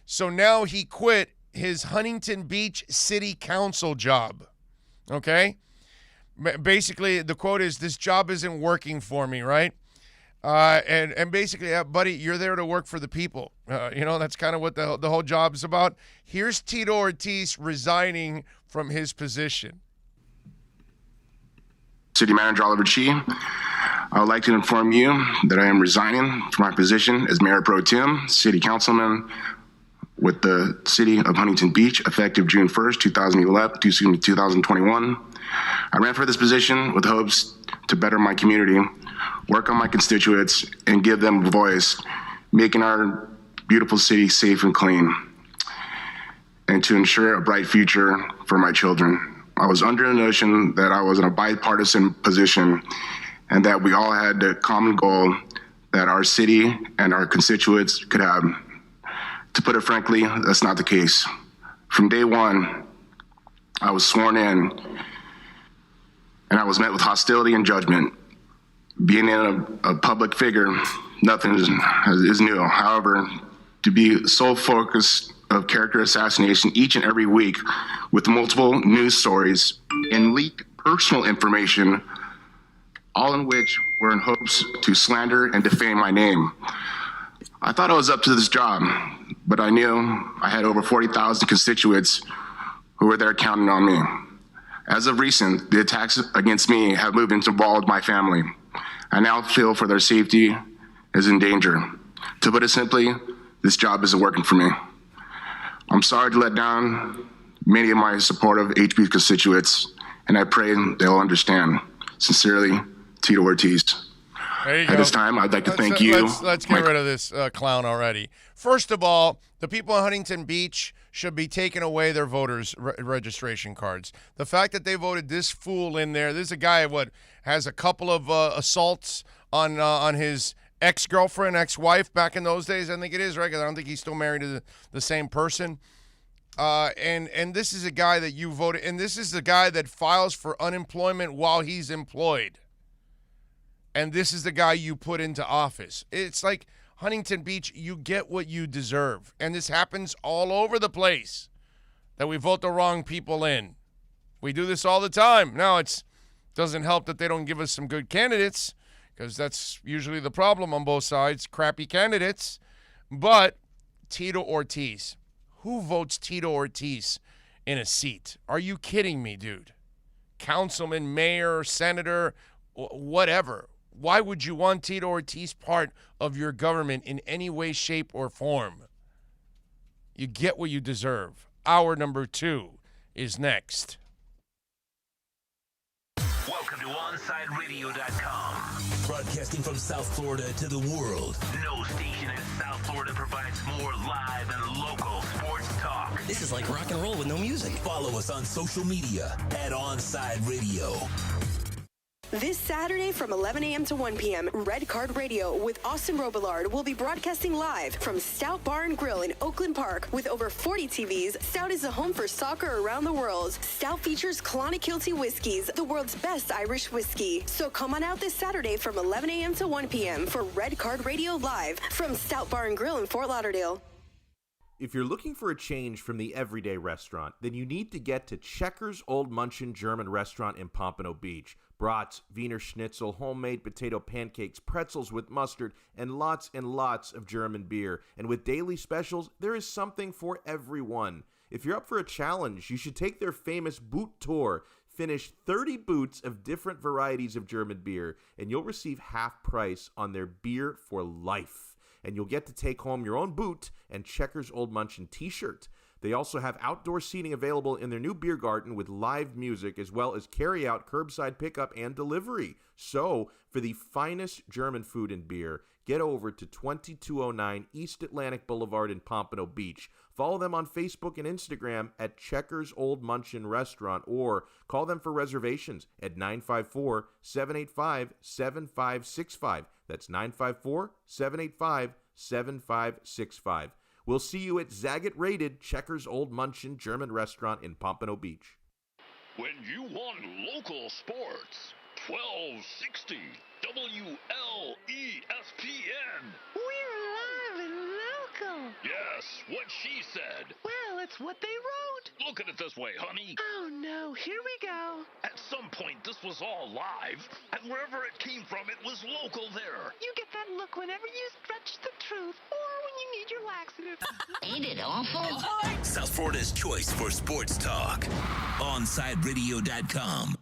So now he quit his Huntington Beach City Council job. Okay? Basically, the quote is, this job isn't working for me, right? And basically, buddy, you're there to work for the people. That's kind of what the whole job is about. Here's Tito Ortiz resigning from his position. City Manager Oliver Chi, I would like to inform you that I am resigning from my position as Mayor Pro Tem, City Councilman with the City of Huntington Beach, effective June 1st, 2021. I ran for this position with hopes to better my community, work on my constituents, and give them a voice, making our beautiful city safe and clean, and to ensure a bright future for my children. I was under the notion that I was in a bipartisan position and that we all had the common goal that our city and our constituents could have. To put it frankly, that's not the case. From day one, I was sworn in and I was met with hostility and judgment. Being in a public figure, nothing is new. However, to be so focused of character assassination each and every week with multiple news stories and leaked personal information, all in which were in hopes to slander and defame my name. I thought I was up to this job, but I knew I had over 40,000 constituents who were there counting on me. As of recent, the attacks against me have moved into involved my family. I now feel for their safety is in danger. To put it simply, this job isn't working for me. I'm sorry to let down many of my supportive HB constituents, and I pray they'll understand. Sincerely, Tito Ortiz. There you go. At this time, I'd like to thank you. Let's get rid of this clown already. First of all, the people in Huntington Beach should be taking away their voters' registration cards. The fact that they voted this fool in there, this is a guy has a couple of assaults on his ex-girlfriend, ex-wife back in those days. I think it is, right? 'Cause I don't think he's still married to the same person. And this is a guy that you voted, and this is the guy that files for unemployment while he's employed. And this is the guy you put into office. It's like Huntington Beach, you get what you deserve. And this happens all over the place, that we vote the wrong people in. We do this all the time. Now, it doesn't help that they don't give us some good candidates, because that's usually the problem on both sides, crappy candidates. But Tito Ortiz. Who votes Tito Ortiz in a seat? Are you kidding me, dude? Councilman, mayor, senator, whatever. Why would you want Tito Ortiz part of your government in any way, shape, or form? You get what you deserve. Hour number 2 is next. Welcome to OnsideRadio.com. Broadcasting from South Florida to the world. No station in South Florida provides more live and local sports talk. This is like rock and roll with no music. Follow us on social media at Onside Radio. This Saturday from 11 a.m. to 1 p.m., Red Card Radio with Austin Robillard will be broadcasting live from Stout Bar and Grill in Oakland Park. With over 40 TVs, Stout is the home for soccer around the world. Stout features Clonakilty Whiskies, the world's best Irish whiskey. So come on out this Saturday from 11 a.m. to 1 p.m. for Red Card Radio live from Stout Bar and Grill in Fort Lauderdale. If you're looking for a change from the everyday restaurant, then you need to get to Checkers Old Munchin German Restaurant in Pompano Beach. Brats, Wiener Schnitzel, homemade potato pancakes, pretzels with mustard, and lots of German beer. And with daily specials, there is something for everyone. If you're up for a challenge, you should take their famous boot tour. Finish 30 boots of different varieties of German beer, and you'll receive half price on their beer for life. And you'll get to take home your own boot and Checkers Old Munchin t-shirt. They also have outdoor seating available in their new beer garden with live music, as well as carry-out, curbside pickup, and delivery. So, for the finest German food and beer, get over to 2209 East Atlantic Boulevard in Pompano Beach. Follow them on Facebook and Instagram at Checkers Old Munchin Restaurant, or call them for reservations at 954-785-7565. That's 954-785-7565. We'll see you at Zagat-rated Checkers Old Munchin German Restaurant in Pompano Beach. When you want local sports, 1260 WLESPN. We're live and local. Yes, what she said. Well, it's what they wrote. Look at it this way, honey. Oh, no, here we go. At some point, this was all live, and wherever it came from, it was local there. You get that look whenever you stretch the truth or when you need your laxative. Ain't it awful? South Florida's choice for sports talk. OnsideRadio.com.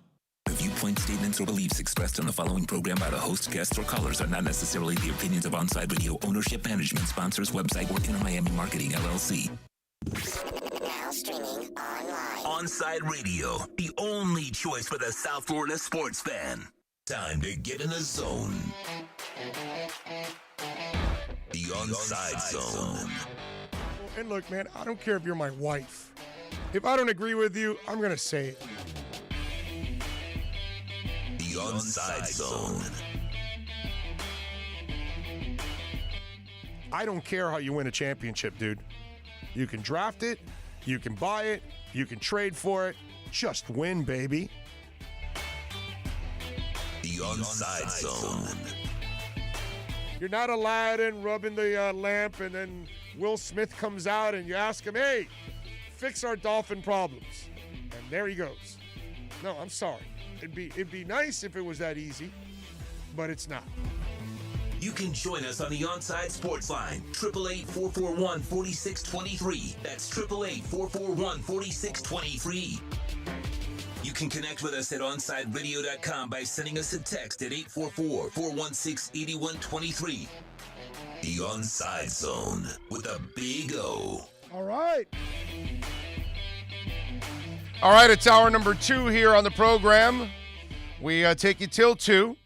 The viewpoint, statements, or beliefs expressed on the following program by the host, guests, or callers are not necessarily the opinions of Onside Radio ownership, management, sponsors, website, or Inner Miami Marketing, LLC. Now streaming online. Onside Radio, the only choice for the South Florida sports fan. Time to get in the zone. The Onside Zone. And look, man, I don't care if you're my wife. If I don't agree with you, I'm going to say it. The Onside Zone. I don't care how you win a championship, dude. You can draft it, you can buy it, you can trade for it. Just win, baby. The Onside Zone. You're not Aladdin rubbing the lamp and then Will Smith comes out and you ask him, hey, fix our dolphin problems. And there he goes. No, I'm sorry. It'd be nice if it was that easy, but it's not. You can join us on the Onside Sports Line, 888-441-4623. That's 888-441-4623. You can connect with us at OnsideRadio.com by sending us a text at 844-416-8123. The Onside Zone with a big O. All right. All right, it's hour number 2 here on the program. We take you till 2.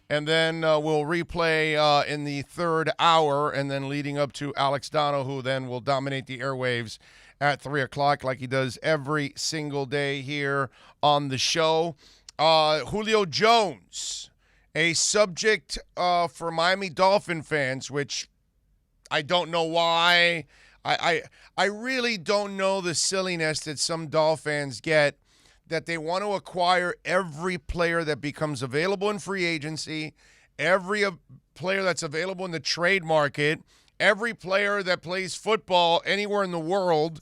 And then we'll replay in the third hour, and then leading up to Alex Dono, who then will dominate the airwaves at 3 o'clock like he does every single day here on the show. Julio Jones, a subject for Miami Dolphin fans, which I don't know why. I really don't know the silliness that some Dolphins get, that they want to acquire every player that becomes available in free agency, every player that's available in the trade market, every player that plays football anywhere in the world.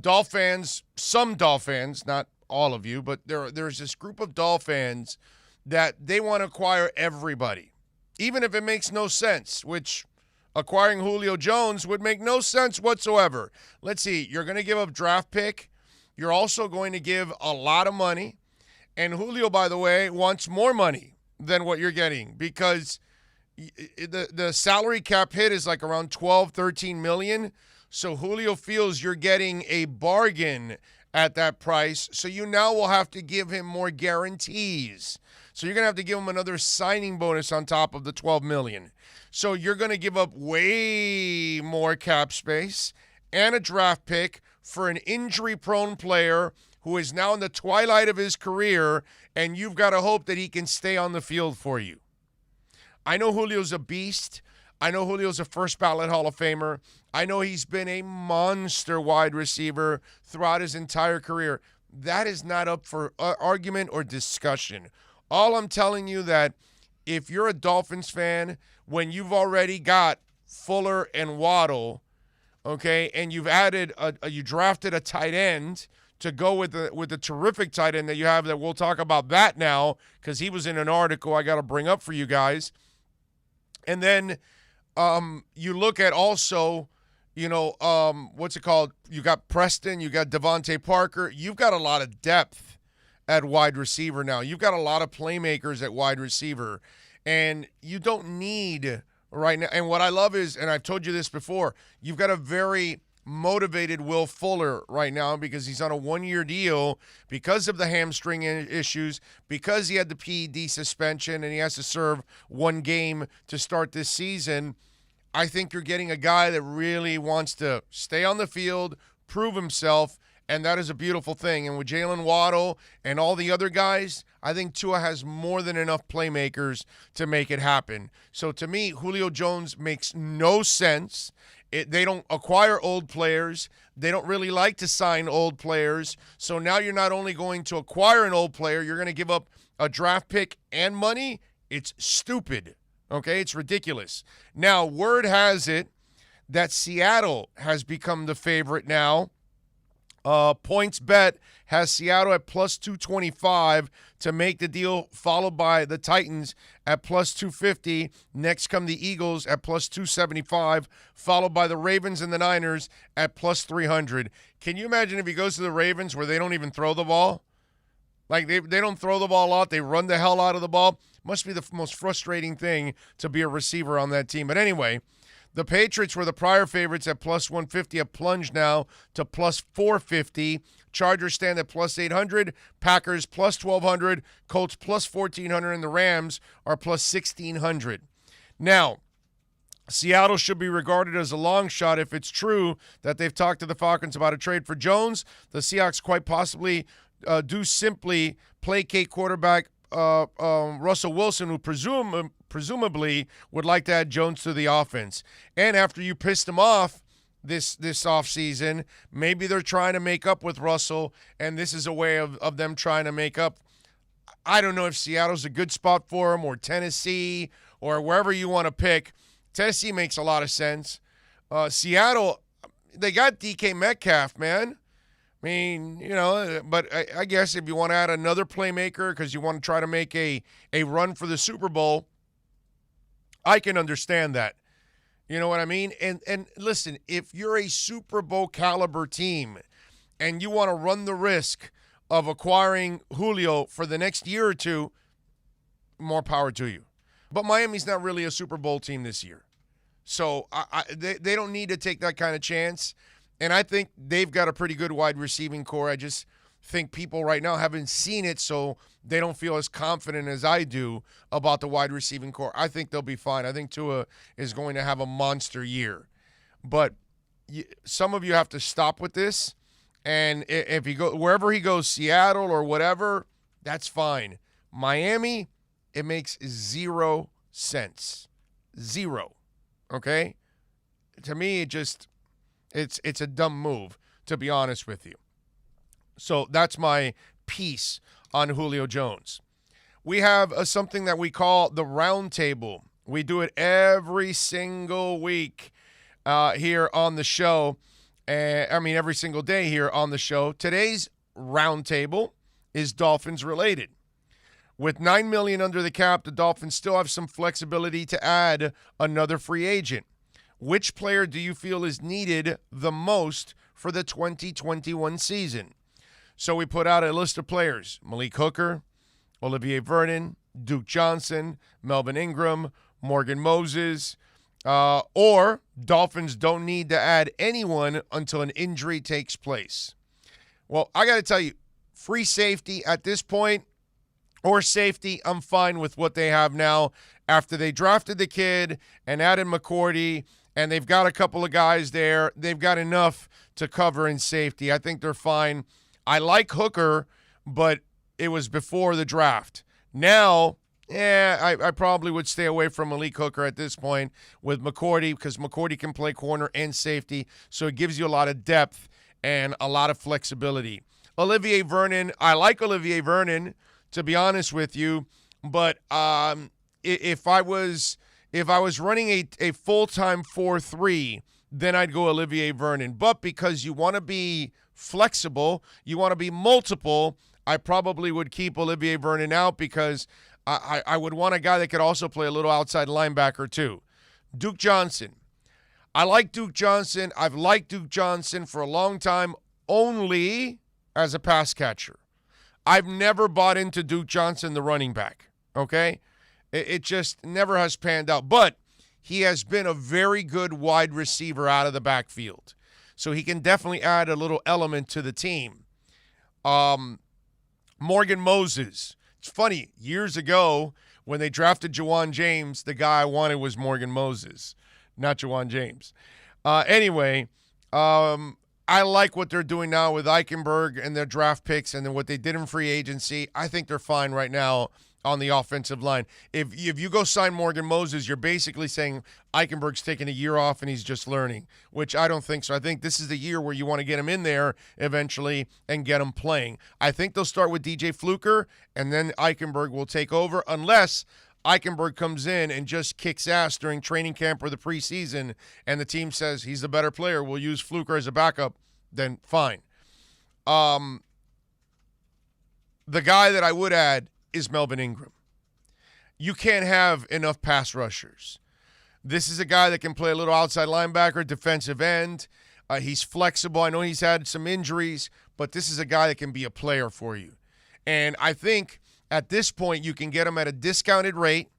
Dolphins, some Dolphins, not all of you, but there's this group of Dolphins that they want to acquire everybody, even if it makes no sense, which acquiring Julio Jones would make no sense whatsoever. Let's see, you're going to give up draft pick. You're also going to give a lot of money. And Julio, by the way, wants more money than what you're getting because the salary cap hit is like around 12, 13 million. So Julio feels you're getting a bargain at that price. So you now will have to give him more guarantees. So you're going to have to give him another signing bonus on top of the 12 million. So you're going to give up way more cap space and a draft pick for an injury-prone player who is now in the twilight of his career, and you've got to hope that he can stay on the field for you. I know Julio's a beast. I know Julio's a first-ballot Hall of Famer. I know he's been a monster wide receiver throughout his entire career. That is not up for argument or discussion. All I'm telling you that if you're a Dolphins fan, when you've already got Fuller and Waddle, okay, and you've added you drafted a tight end to go with the terrific tight end that you have, that we'll talk about that now because he was in an article I got to bring up for you guys. And then you look at also, what's it called? You got Preston, you got Devontae Parker. You've got a lot of depth at wide receiver now. You've got a lot of playmakers at wide receiver, and you don't need right now. And what I love is, and I've told you this before, you've got a very motivated Will Fuller right now because he's on a one-year deal because of the hamstring issues, because he had the PED suspension and he has to serve one game to start this season. I think you're getting a guy that really wants to stay on the field, prove himself, and that is a beautiful thing. And with Jalen Waddle and all the other guys, I think Tua has more than enough playmakers to make it happen. So to me, Julio Jones makes no sense. They don't acquire old players. They don't really like to sign old players. So now you're not only going to acquire an old player, you're going to give up a draft pick and money. It's stupid. Okay, it's ridiculous. Now, word has it that Seattle has become the favorite now. Points Bet has Seattle at plus 225 to make the deal, followed by the Titans at plus 250. Next come the Eagles at plus 275, followed by the Ravens and the Niners at plus 300. Can you imagine if he goes to the Ravens where they don't even throw the ball? Like they don't throw the ball out. They run the hell out of the ball. Must be the most frustrating thing to be a receiver on that team. But anyway, the Patriots were the prior favorites at plus 150, have plunged now to plus 450. Chargers stand at plus 800. Packers plus 1,200. Colts plus 1,400. And the Rams are plus 1,600. Now, Seattle should be regarded as a long shot if it's true that they've talked to the Falcons about a trade for Jones. The Seahawks quite possibly do simply placate quarterback Russell Wilson, who presumably would like to add Jones to the offense. And after you pissed him off this offseason, maybe they're trying to make up with Russell, and this is a way of them trying to make up. I don't know if Seattle's a good spot for him, or Tennessee, or wherever you want to pick. Tennessee makes a lot of sense. Seattle, they got DK Metcalf, man. I mean, but I guess if you want to add another playmaker because you want to try to make a run for the Super Bowl, I can understand that. You know what I mean? And listen, if you're a Super Bowl caliber team and you want to run the risk of acquiring Julio for the next year or two, more power to you. But Miami's not really a Super Bowl team this year. So they don't need to take that kind of chance. And I think they've got a pretty good wide receiving core. I just think people right now haven't seen it, so they don't feel as confident as I do about the wide receiving core. I think they'll be fine. I think Tua is going to have a monster year. But some of you have to stop with this. And if he go wherever he goes, Seattle or whatever, that's fine. Miami, it makes 0 sense. 0. Okay? To me, it's a dumb move, to be honest with you. So that's my piece on Julio Jones. We have something that we call the round table. We do it every single week here on the show. Every single day here on the show. Today's round table is Dolphins related. With $9 million under the cap, the Dolphins still have some flexibility to add another free agent. Which player do you feel is needed the most for the 2021 season? So we put out a list of players: Malik Hooker, Olivier Vernon, Duke Johnson, Melvin Ingram, Morgan Moses, or Dolphins don't need to add anyone until an injury takes place. Well, I got to tell you, free safety at this point, or safety, I'm fine with what they have now after they drafted the kid and added McCourty, and they've got a couple of guys there. They've got enough to cover in safety. I think they're fine. I like Hooker, but it was before the draft. Now, I probably would stay away from Malik Hooker at this point with McCourty, because McCourty can play corner and safety, so it gives you a lot of depth and a lot of flexibility. Olivier Vernon, I like Olivier Vernon, to be honest with you, but if I was running a full-time 4-3, then I'd go Olivier Vernon. But because you want to be flexible, you want to be multiple, I probably would keep Olivier Vernon out, because I would want a guy that could also play a little outside linebacker too. Duke Johnson. I like Duke Johnson. I've liked Duke Johnson for a long time, only as a pass catcher. I've never bought into Duke Johnson, the running back, okay? It just never has panned out. But he has been a very good wide receiver out of the backfield. So he can definitely add a little element to the team. Morgan Moses. It's funny, years ago when they drafted Jawan James, the guy I wanted was Morgan Moses, not Jawan James. Anyway, I like what they're doing now with Eichenberg and their draft picks, and then what they did in free agency. I think they're fine right now on the offensive line. If you go sign Morgan Moses, you're basically saying Eichenberg's taking a year off and he's just learning, which I don't think so. I think this is the year where you want to get him in there eventually and get him playing. I think they'll start with DJ Fluker, and then Eichenberg will take over, unless Eichenberg comes in and just kicks ass during training camp or the preseason, and the team says he's the better player, we'll use Fluker as a backup, then fine. The guy that I would add is Melvin Ingram. You can't have enough pass rushers. This is a guy that can play a little outside linebacker, defensive end. He's flexible. I know he's had some injuries, but this is a guy that can be a player for you. And I think at this point you can get him at a discounted rate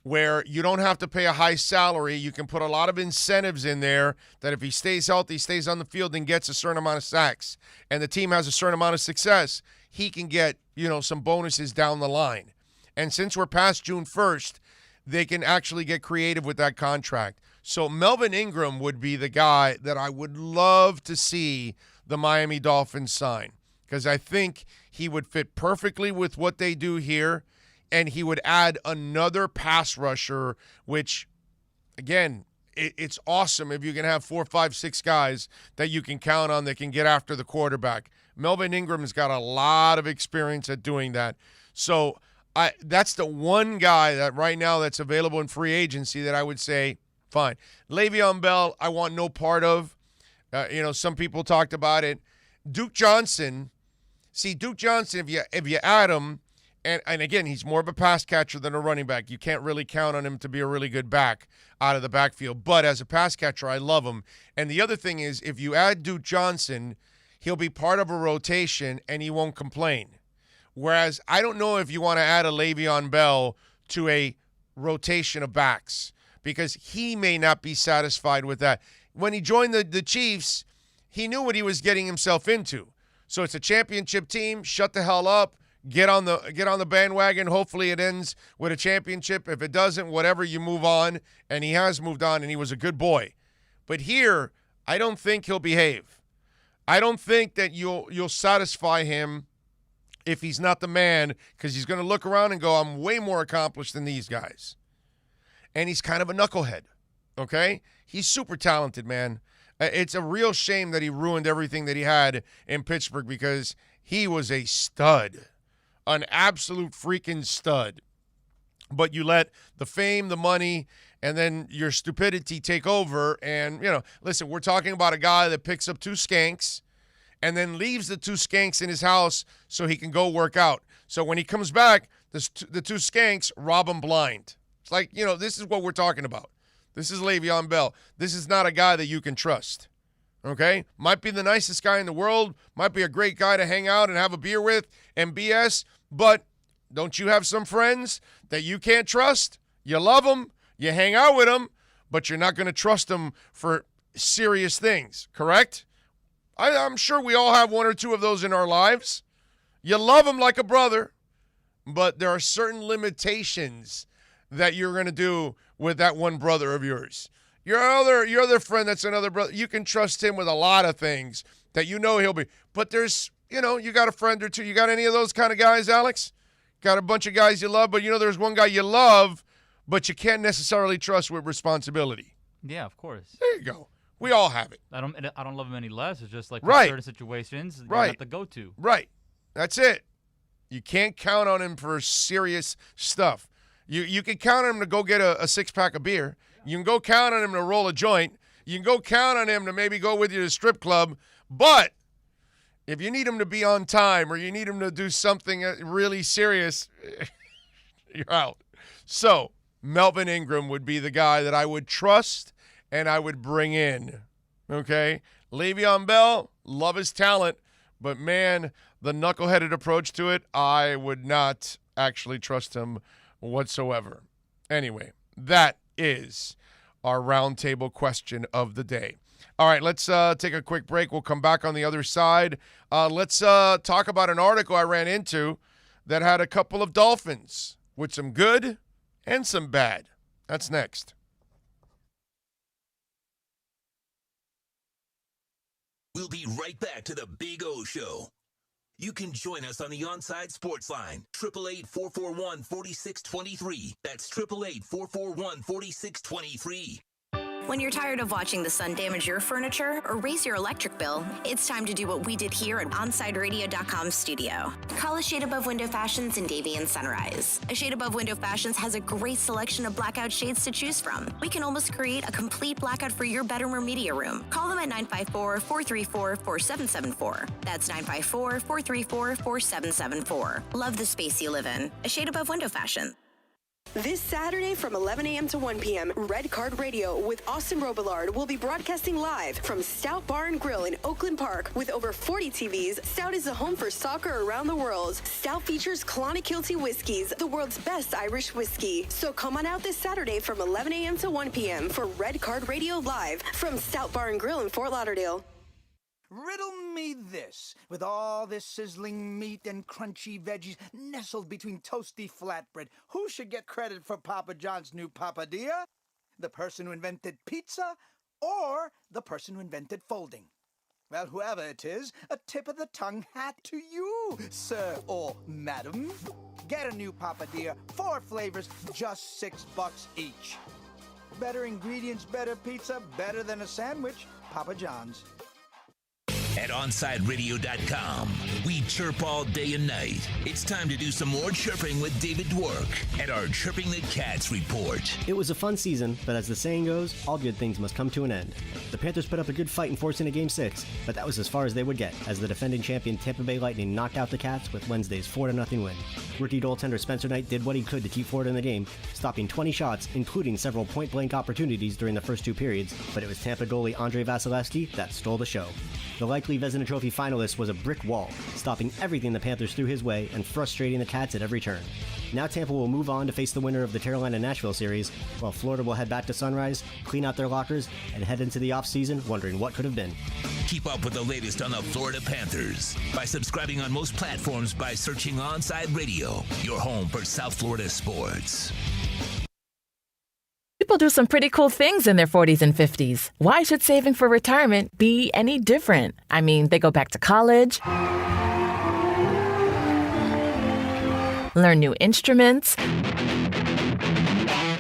where you don't have to pay a high salary. You can put a lot of incentives in there that if he stays healthy, stays on the field, and gets a certain amount of sacks, and the team has a certain amount of success, he can get, some bonuses down the line. And since we're past June 1st, they can actually get creative with that contract. So Melvin Ingram would be the guy that I would love to see the Miami Dolphins sign, because I think he would fit perfectly with what they do here, and he would add another pass rusher, which, again, it's awesome if you can have 4, 5, 6 guys that you can count on that can get after the quarterback. Melvin Ingram's got a lot of experience at doing that. So that's the one guy that right now that's available in free agency that I would say, fine. Le'Veon Bell, I want no part of. Some people talked about it. Duke Johnson, if you add him, and again, he's more of a pass catcher than a running back. You can't really count on him to be a really good back out of the backfield. But as a pass catcher, I love him. And the other thing is, if you add Duke Johnson, he'll be part of a rotation and he won't complain. Whereas I don't know if you want to add a Le'Veon Bell to a rotation of backs, because he may not be satisfied with that. When he joined the Chiefs, he knew what he was getting himself into. So it's a championship team. Shut the hell up. Get on the bandwagon. Hopefully it ends with a championship. If it doesn't, whatever, you move on. And he has moved on, and he was a good boy. But here, I don't think he'll behave. I don't think that you'll satisfy him if he's not the man, because he's going to look around and go, I'm way more accomplished than these guys. And he's kind of a knucklehead, okay? He's super talented, man. It's a real shame that he ruined everything that he had in Pittsburgh, because he was a stud, an absolute freaking stud. But you let the fame, the money, and then your stupidity take over. And, listen, we're talking about a guy that picks up 2 skanks and then leaves the 2 skanks in his house so he can go work out. So when he comes back, the 2 skanks rob him blind. It's like, this is what we're talking about. This is Le'Veon Bell. This is not a guy that you can trust, okay? Might be the nicest guy in the world, might be a great guy to hang out and have a beer with and BS, but don't you have some friends that you can't trust? You love them, you hang out with them, but you're not going to trust them for serious things, correct? I'm sure we all have 1 or 2 of those in our lives. You love them like a brother, but there are certain limitations that you're going to do with that one brother of yours. Your other friend that's another brother, you can trust him with a lot of things that he'll be. But there's, you got a friend or 2. You got any of those kind of guys, Alex? Got a bunch of guys you love, but there's one guy you love, but you can't necessarily trust with responsibility. Yeah, of course. There you go. We all have it. I don't love him any less. It's just like Right. certain situations, you Right. have to go to. Right. That's it. You can't count on him for serious stuff. You can count on him to go get a 6-pack of beer. You can go count on him to roll a joint. You can go count on him to maybe go with you to the strip club. But if you need him to be on time or you need him to do something really serious, you're out. So Melvin Ingram would be the guy that I would trust and I would bring in, okay? Le'Veon Bell, love his talent, but, man, the knuckleheaded approach to it, I would not actually trust him whatsoever. Anyway, that is our roundtable question of the day. All right, let's take a quick break. We'll come back on the other side. Let's talk about an article I ran into that had a couple of Dolphins with some good and some bad. That's next. We'll be right back to the Big O Show. You can join us on the Onside Sports Line, 888-441-4623. That's 888-441-4623. When you're tired of watching the sun damage your furniture or raise your electric bill, it's time to do what we did here at OnsideRadio.com studio. Call A Shade Above Window Fashions in Davie and Sunrise. A Shade Above Window Fashions has a great selection of blackout shades to choose from. We can almost create a complete blackout for your bedroom or media room. Call them at 954-434-4774. That's 954-434-4774. Love the space you live in. A Shade Above Window Fashion. This Saturday from 11 a.m. to 1 p.m., Red Card Radio with Austin Robillard will be broadcasting live from Stout Bar and Grill in Oakland Park. With over 40 TVs, Stout is the home for soccer around the world. Stout features Clonakilty whiskeys, the world's best Irish whiskey. So come on out this Saturday from 11 a.m. to 1 p.m. for Red Card Radio live from Stout Bar and Grill in Fort Lauderdale. Riddle me this. With all this sizzling meat and crunchy veggies nestled between toasty flatbread, who should get credit for Papa John's new papadilla? The person who invented pizza or the person who invented folding? Well, whoever it is, a tip of the tongue hat to you, sir or madam. Get a new papadilla, 4 flavors, just $6 each. Better ingredients, better pizza, better than a sandwich. Papa John's. At OnsideRadio.com, we chirp all day and night. It's time to do some more chirping with David Dwork and our Chirping the Cats report. It was a fun season, but as the saying goes, all good things must come to an end. The Panthers put up a good fight in forcing a Game 6, but that was as far as they would get, as the defending champion Tampa Bay Lightning knocked out the Cats with Wednesday's 4-0 win. Rookie goaltender Spencer Knight did what he could to keep Florida in the game, stopping 20 shots, including several point-blank opportunities during the first 2 periods, but it was Tampa goalie Andrei Vasilevsky that stole the show. The likely Vezina Trophy finalist was a brick wall, stopping everything the Panthers threw his way and frustrating the Cats at every turn. Now Tampa will move on to face the winner of the Carolina-Nashville series, while Florida will head back to Sunrise, clean out their lockers, and head into the offseason wondering what could have been. Keep up with the latest on the Florida Panthers by subscribing on most platforms by searching Onside Radio, your home for South Florida sports. People do some pretty cool things in their 40s and 50s. Why should saving for retirement be any different? I mean, they go back to college, learn new instruments,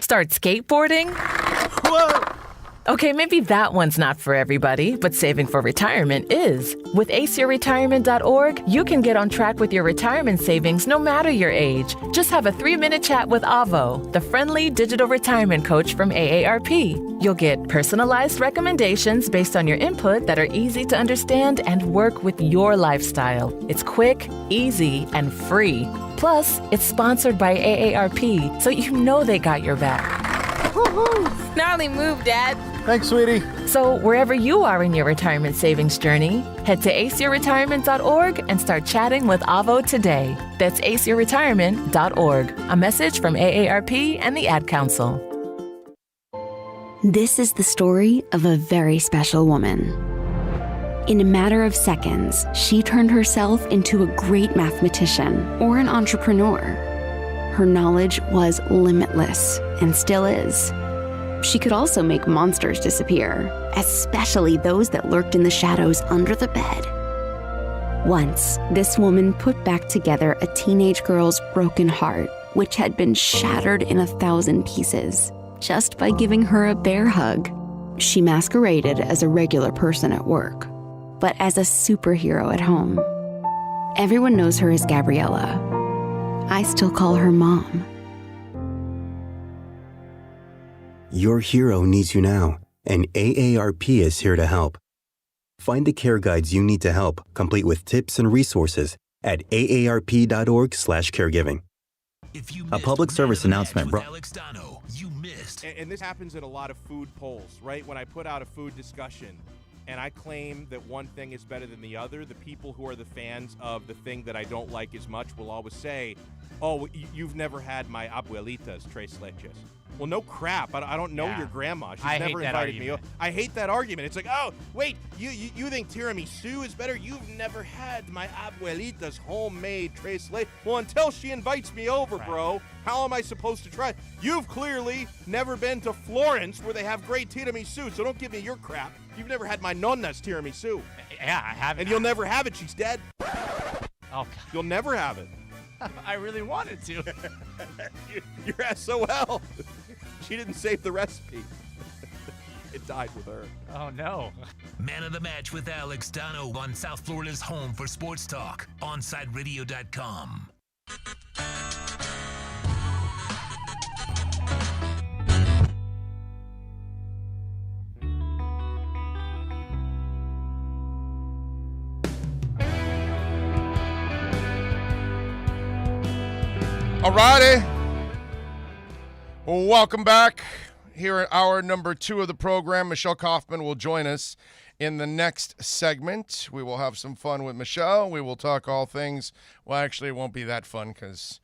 start skateboarding. Whoa! Okay, maybe that one's not for everybody, but saving for retirement is. With aceyourretirement.org, you can get on track with your retirement savings no matter your age. Just have a 3-minute chat with Avo, the friendly digital retirement coach from AARP. You'll get personalized recommendations based on your input that are easy to understand and work with your lifestyle. It's quick, easy, and free. Plus, it's sponsored by AARP, so you know they got your back. Woohoo! Gnarly move, Dad. Thanks, sweetie. So, wherever you are in your retirement savings journey, head to aceyourretirement.org and start chatting with Avo today. That's aceyourretirement.org. A message from AARP and the Ad Council. This is the story of a very special woman. In a matter of seconds, she turned herself into a great mathematician or an entrepreneur. Her knowledge was limitless and still is. She could also make monsters disappear, especially those that lurked in the shadows under the bed. Once, this woman put back together a teenage girl's broken heart, which had been shattered in 1,000 pieces, just by giving her a bear hug. She masqueraded as a regular person at work, but as a superhero at home. Everyone knows her as Gabriella. I still call her Mom. Your hero needs you now, and AARP is here to help. Find the care guides you need to help, complete with tips and resources at aarp.org/caregiving. A public service announcement brought. And this happens in a lot of food polls, right? When I put out a food discussion and I claim that one thing is better than the other, the people who are the fans of the thing that I don't like as much will always say, oh, you've never had my abuelita's tres leches. Well, no crap. I don't know your grandma. She's never invited me. I hate that argument. It's like, oh, wait, you think tiramisu is better? You've never had my abuelita's homemade tres leches. Well, until she invites me over, bro, how am I supposed to try? You've clearly never been to Florence where they have great tiramisu, so don't give me your crap. You've never had my nonna's tiramisu. Yeah, I haven't. And you'll never have it. She's dead. Oh, God. You'll never have it. I really wanted to. You're SOL. She didn't save the recipe. It died with her. Oh, no. Man of the Match with Alex Dono on South Florida's home for sports talk, OnsideRadio.com. Alrighty. Well, welcome back. Here at hour number 2 of the program, Michelle Kaufman will join us in the next segment. We will have some fun with Michelle. We will talk all things. Well, actually, it won't be that fun because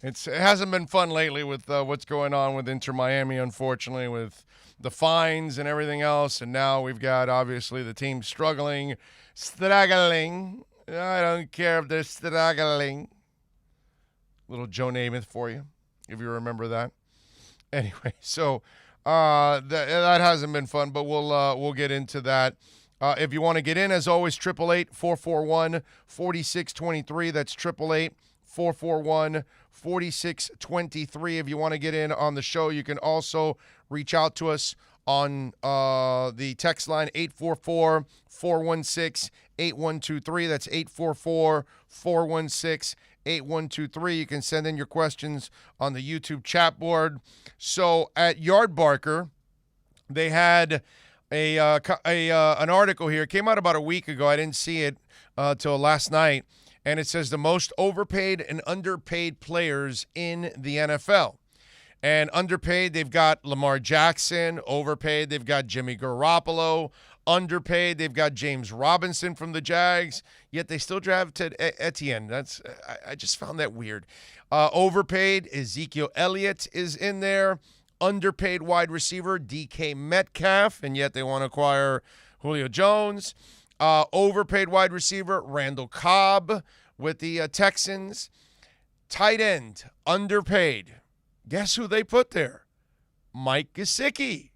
it hasn't been fun lately with what's going on with Inter Miami, unfortunately, with the fines and everything else. And now we've got, obviously, the team struggling. I don't care if they're struggling. Little Joe Namath for you, if you remember that. Anyway, so that hasn't been fun, but we'll get into that. If you want to get in, as always, 888-441-4623. That's 888-441-4623. If you want to get in on the show, you can also reach out to us on the text line 844-416-8123. That's 844-416-8123. 8123. You can send in your questions on the YouTube chat board. So at Yard Barker, they had an article here. It came out about a week ago. I didn't see it till last night. And it says the most overpaid and underpaid players in the NFL. And underpaid, they've got Lamar Jackson. Overpaid, they've got Jimmy Garoppolo. Underpaid, they've got James Robinson from the Jags, yet they still drafted Etienne. I just found that weird. Overpaid, Ezekiel Elliott is in there. Underpaid wide receiver, DK Metcalf, and yet they want to acquire Julio Jones. Overpaid wide receiver, Randall Cobb with the Texans. Tight end, underpaid. Guess who they put there? Mike Gesicki.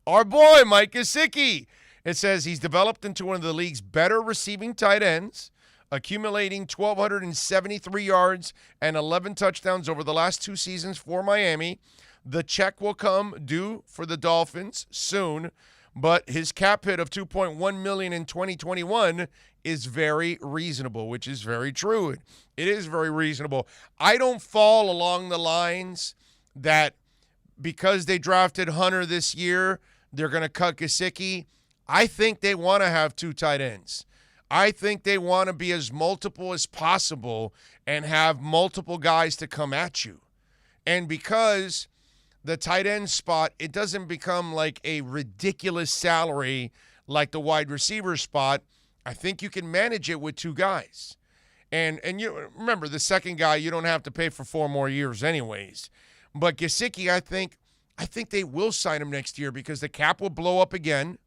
Our boy, Mike Gesicki. It says he's developed into one of the league's better receiving tight ends, accumulating 1,273 yards and 11 touchdowns over the last 2 seasons for Miami. The check will come due for the Dolphins soon, but his cap hit of $2.1 million in 2021 is very reasonable, which is very true. It is very reasonable. I don't fall along the lines that because they drafted Hunter this year, they're going to cut Gesicki. I think they want to have 2 tight ends. I think they want to be as multiple as possible and have multiple guys to come at you. And because the tight end spot, it doesn't become like a ridiculous salary like the wide receiver spot, I think you can manage it with 2 guys. And you remember, the second guy, you don't have to pay for 4 more years anyways. But Gesicki, I think they will sign him next year because the cap will blow up again.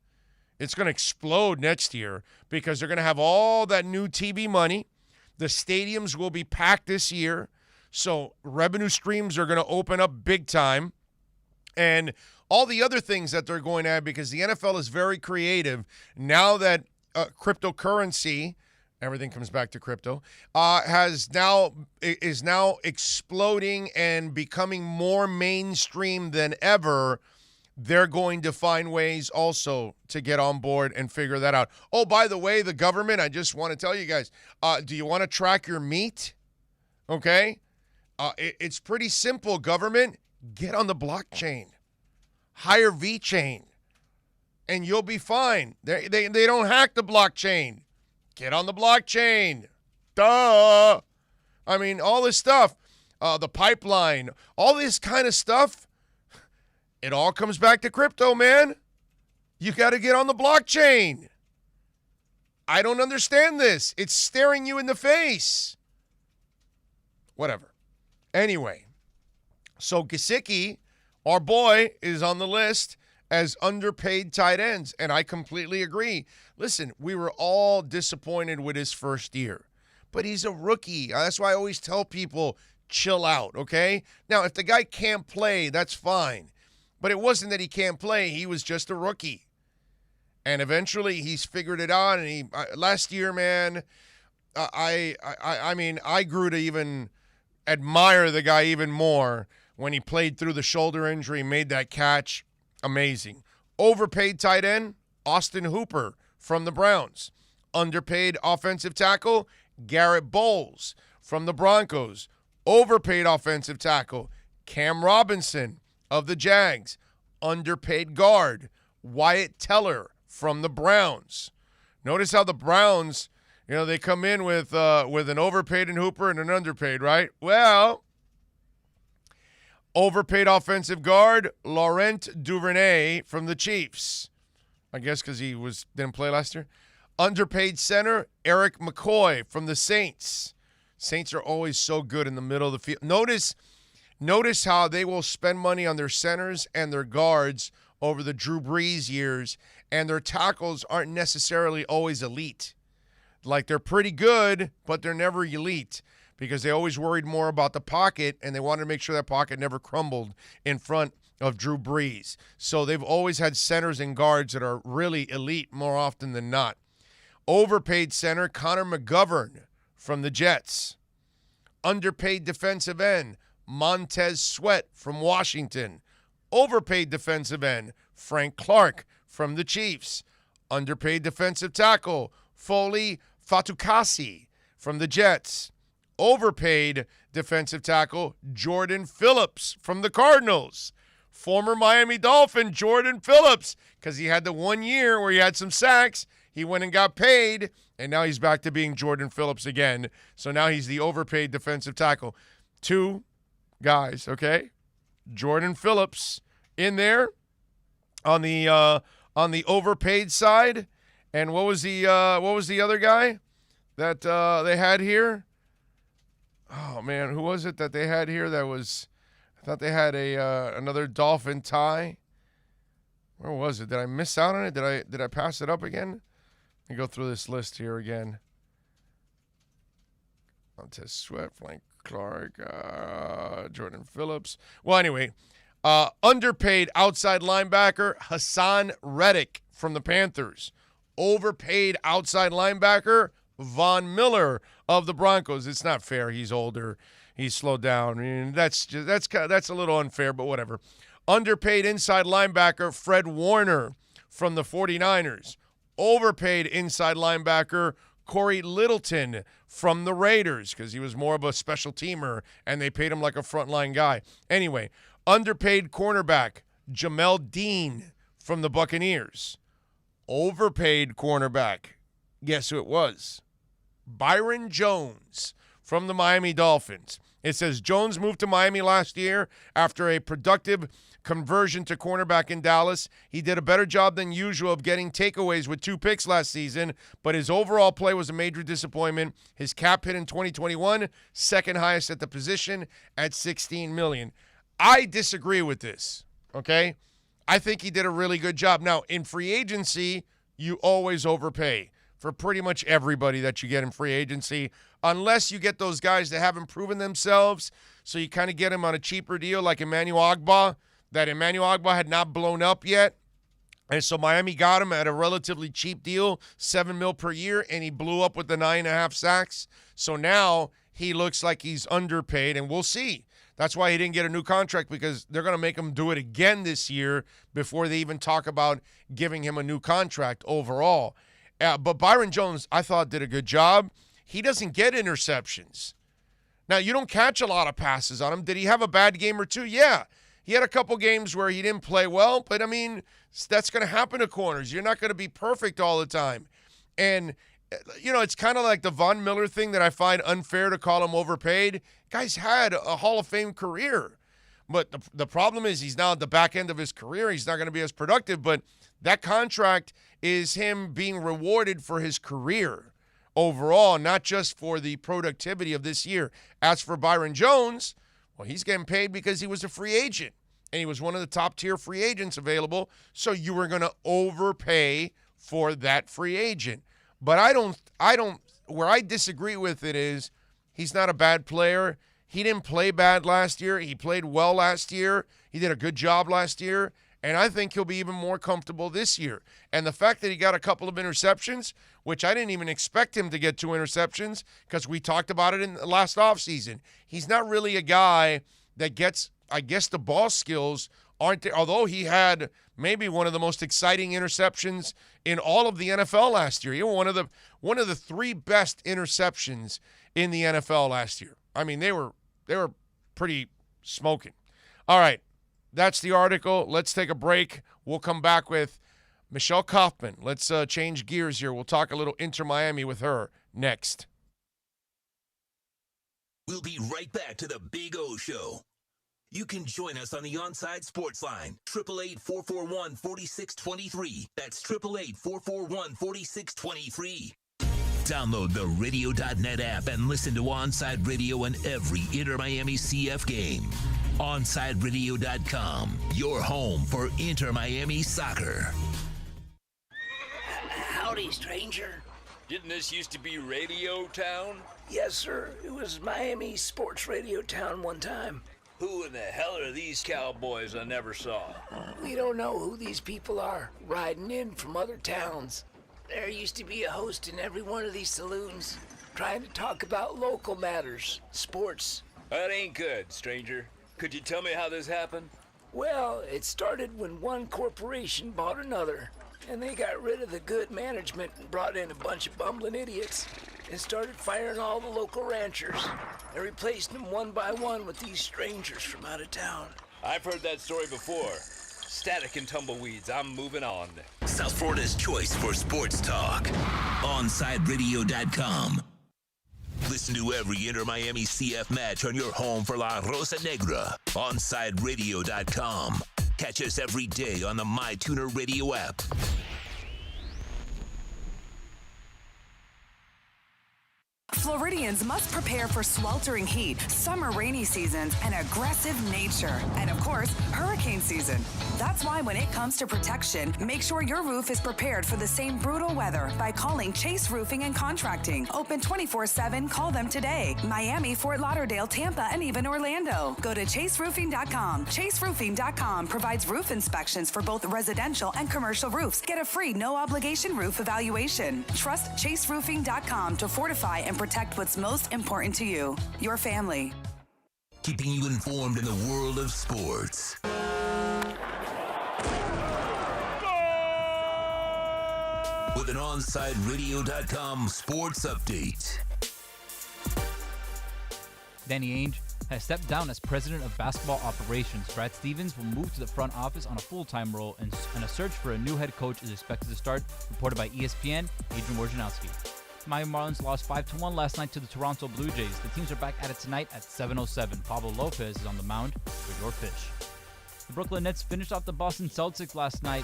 It's going to explode next year because they're going to have all that new TV money. The stadiums will be packed this year. So revenue streams are going to open up big time. And all the other things that they're going to have, because the NFL is very creative now that cryptocurrency, everything comes back to crypto, is now exploding and becoming more mainstream than ever. They're going to find ways also to get on board and figure that out. Oh, by the way, the government, I just want to tell you guys, do you want to track your meat? Okay? It's pretty simple, government. Get on the blockchain. Hire VeChain. And you'll be fine. They don't hack the blockchain. Get on the blockchain. Duh. I mean, all this stuff, the pipeline, all this kind of stuff, it all comes back to crypto, man. You got to get on the blockchain. I don't understand this. It's staring you in the face. Whatever. Anyway, so Gesicki, our boy, is on the list as underpaid tight ends, and I completely agree. Listen, we were all disappointed with his first year, but he's a rookie. That's why I always tell people, chill out, okay? Now, if the guy can't play, that's fine, but it wasn't that he can't play. He was just a rookie, and eventually he's figured it out, and last year, man, I mean, I grew to even admire the guy even more when he played through the shoulder injury, made that catch. Amazing. Overpaid tight end, Austin Hooper from the Browns. Underpaid offensive tackle, Garrett Bowles from the Broncos. Overpaid offensive tackle, Cam Robinson of the Jags. Underpaid guard, Wyatt Teller from the Browns. Notice how the Browns, they come in with an overpaid and Hooper and an underpaid, right? Well, overpaid offensive guard, Laurent Duvernay from the Chiefs. I guess because he didn't play last year. Underpaid center, Eric McCoy from the Saints. Saints are always so good in the middle of the field. Notice how they will spend money on their centers and their guards over the Drew Brees years, and their tackles aren't necessarily always elite. Like, they're pretty good, but they're never elite, because they always worried more about the pocket, and they wanted to make sure that pocket never crumbled in front of Drew Brees. So they've always had centers and guards that are really elite more often than not. Overpaid center, Connor McGovern from the Jets. Underpaid defensive end, Montez Sweat from Washington. Overpaid defensive end, Frank Clark from the Chiefs. Underpaid defensive tackle, Foley Fatukasi from the Jets. Overpaid defensive tackle, Jordan Phillips from the Cardinals. Former Miami Dolphin, Jordan Phillips, because he had the 1 year where he had some sacks. He went and got paid, and now he's back to being Jordan Phillips again. So now he's the overpaid defensive tackle. 2 guys, okay? Jordan Phillips in there on the overpaid side. And what was the other guy that they had here? Oh man, who was it that they had here? I thought they had another Dolphin tie. Where was it? Did I miss out on it? Did I pass it up again? Let me go through this list here again. Montez Sweat, Frank Clark, Jordan Phillips. Well, anyway, underpaid outside linebacker Hassan Reddick from the Panthers. Overpaid outside linebacker Von Miller of the Broncos. It's not fair. He's older. He's slowed down. I mean, that's a little unfair, but whatever. Underpaid inside linebacker Fred Warner from the 49ers. Overpaid inside linebacker Corey Littleton from the Raiders because he was more of a special teamer and they paid him like a frontline guy. Anyway, underpaid cornerback Jamel Dean from the Buccaneers. Overpaid cornerback, guess who it was? Byron Jones from the Miami Dolphins. It says Jones moved to Miami last year after a productive conversion to cornerback in Dallas. He did a better job than usual of getting takeaways with 2 picks last season, but his overall play was a major disappointment. His cap hit in 2021, second highest at the position at $16 million. I disagree with this, okay? I think he did a really good job. Now, in free agency, you always overpay for pretty much everybody that you get in free agency, unless you get those guys that haven't proven themselves, so you kind of get them on a cheaper deal like Emmanuel Ogbah, that Emmanuel Ogbah had not blown up yet, and so Miami got him at a relatively cheap deal, $7 million per year, and he blew up with the 9.5 sacks. So now he looks like he's underpaid, and we'll see. That's why he didn't get a new contract, because they're going to make him do it again this year before they even talk about giving him a new contract overall. But Byron Jones, I thought, did a good job. He doesn't get interceptions. Now, you don't catch a lot of passes on him. Did he have a bad game or two? Yeah. He had a couple games where he didn't play well, but, I mean, that's going to happen to corners. You're not going to be perfect all the time. And, you know, it's kind of like the Von Miller thing that I find unfair to call him overpaid. Guy's had a Hall of Fame career. But the problem is he's now at the back end of his career. He's not going to be as productive, but that contract is him being rewarded for his career overall, not just for the productivity of this year. As for Byron Jones, well, he's getting paid because he was a free agent, and he was one of the top-tier free agents available, so you were going to overpay for that free agent. But I don't, where I disagree with it is he's not a bad player. He didn't play bad last year. He played well last year. He did a good job last year. And I think he'll be even more comfortable this year. And the fact that he got a couple of interceptions, which I didn't even expect him to get 2 interceptions because we talked about it in the last offseason. He's not really a guy that gets, I guess the ball skills aren't there. Although he had maybe one of the most exciting interceptions in all of the NFL last year. He was one of the 3 best interceptions in the NFL last year. I mean, they were pretty smoking. All right. That's the article. Let's take a break. We'll come back with Michelle Kaufman. Let's change gears here. We'll talk a little Inter Miami with her next. We'll be right back to the Big O Show. You can join us on the Onside Sports Line, 888-441-4623. That's 888-441-4623. Download the Radio.net app and listen to Onside Radio and every Inter Miami CF game. OnsideRadio.com, your home for Inter Miami soccer. Howdy, stranger. Didn't this used to be Radio Town? Yes, sir. It was Miami Sports Radio Town one time. Who in the hell are these cowboys I never saw? We don't know who these people are, riding in from other towns. There used to be a host in every one of these saloons, trying to talk about local matters, sports. That ain't good, stranger. Could you tell me how this happened? Well, it started when one corporation bought another, and they got rid of the good management and brought in a bunch of bumbling idiots and started firing all the local ranchers and replaced them one by one with these strangers from out of town. I've heard that story before. Static and tumbleweeds. I'm moving on. South Florida's choice for sports talk. OnsideRadio.com. Listen to every Inter Miami CF match on your home for La Rosa Negra. OnsideRadio.com. Catch us every day on the MyTuner Radio app. Floridians must prepare for sweltering heat, summer rainy seasons, and aggressive nature. And of course, hurricane season. That's why when it comes to protection, make sure your roof is prepared for the same brutal weather by calling Chase Roofing and Contracting. Open 24/7. Call them today. Miami, Fort Lauderdale, Tampa, and even Orlando. Go to chaseroofing.com. Chaseroofing.com provides roof inspections for both residential and commercial roofs. Get a free no-obligation roof evaluation. Trust chaseroofing.com to fortify and protect what's most important to you, your family. Keeping you informed in the world of sports. With an OnsideRadio.com sports update. Danny Ainge has stepped down as president of basketball operations. Brad Stevens will move to the front office on a full-time role, and a search for a new head coach is expected to start, reported by ESPN, Adrian Wojnarowski. The Miami Marlins lost 5-1 last night to the Toronto Blue Jays. The teams are back at it tonight at 7:07. Pablo Lopez is on the mound with your fish. The Brooklyn Nets finished off the Boston Celtics last night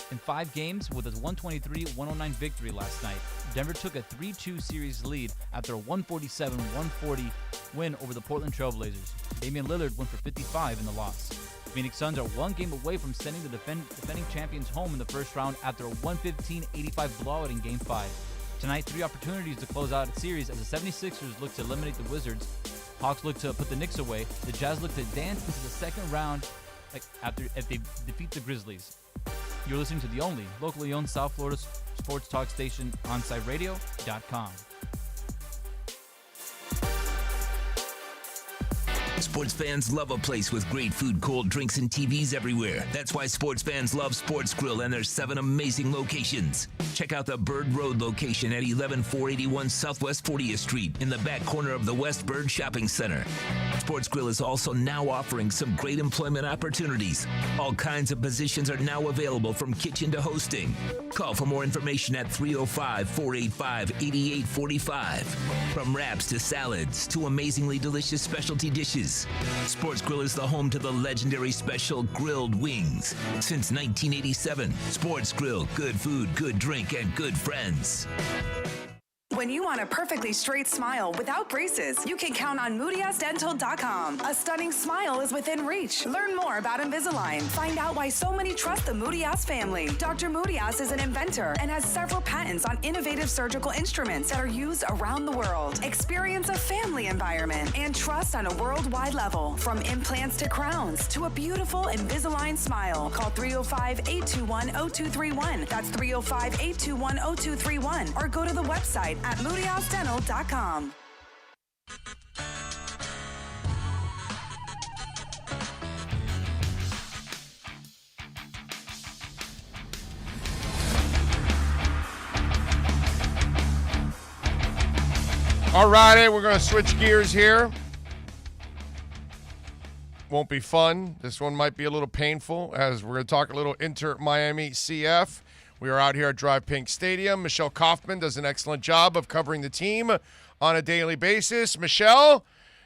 in 5 games with a 123-109 victory last night. Denver took a 3-2 series lead after a 147-140 win over the Portland Trail Blazers. Damian Lillard went for 55 in the loss. The Phoenix Suns are 1 game away from sending the defending champions home in the first round after a 115-85 blowout in Game 5. Tonight, 3 opportunities to close out a series as the 76ers look to eliminate the Wizards. Hawks look to put the Knicks away. The Jazz look to dance into the second round if they defeat the Grizzlies. You're listening to the only locally owned South Florida sports talk station, OnsideRadio.com. Sports fans love a place with great food, cold drinks, and TVs everywhere. That's why sports fans love Sports Grill and their 7 amazing locations. Check out the Bird Road location at 11481 Southwest 40th Street in the back corner of the West Bird Shopping Center. Sports Grill is also now offering some great employment opportunities. All kinds of positions are now available from kitchen to hosting. Call for more information at 305-485-8845. From wraps to salads to amazingly delicious specialty dishes, Sports Grill is the home to the legendary special grilled wings. Since 1987, Sports Grill, good food, good drink, and good friends. When you want a perfectly straight smile without braces, you can count on MoodiasDental.com. A stunning smile is within reach. Learn more about Invisalign. Find out why so many trust the Moodias family. Dr. Moodias is an inventor and has several patents on innovative surgical instruments that are used around the world. Experience a family environment and trust on a worldwide level. From implants to crowns to a beautiful Invisalign smile. Call 305-821-0231. That's 305-821-0231. Or go to the website at MoodiasDental.com. All righty, we're going to switch gears here. Won't be fun. This one might be a little painful as we're going to talk a little Inter-Miami CF. We are out here at Drive Pink Stadium. Michelle Kaufman does an excellent job of covering the team on a daily basis. Michelle,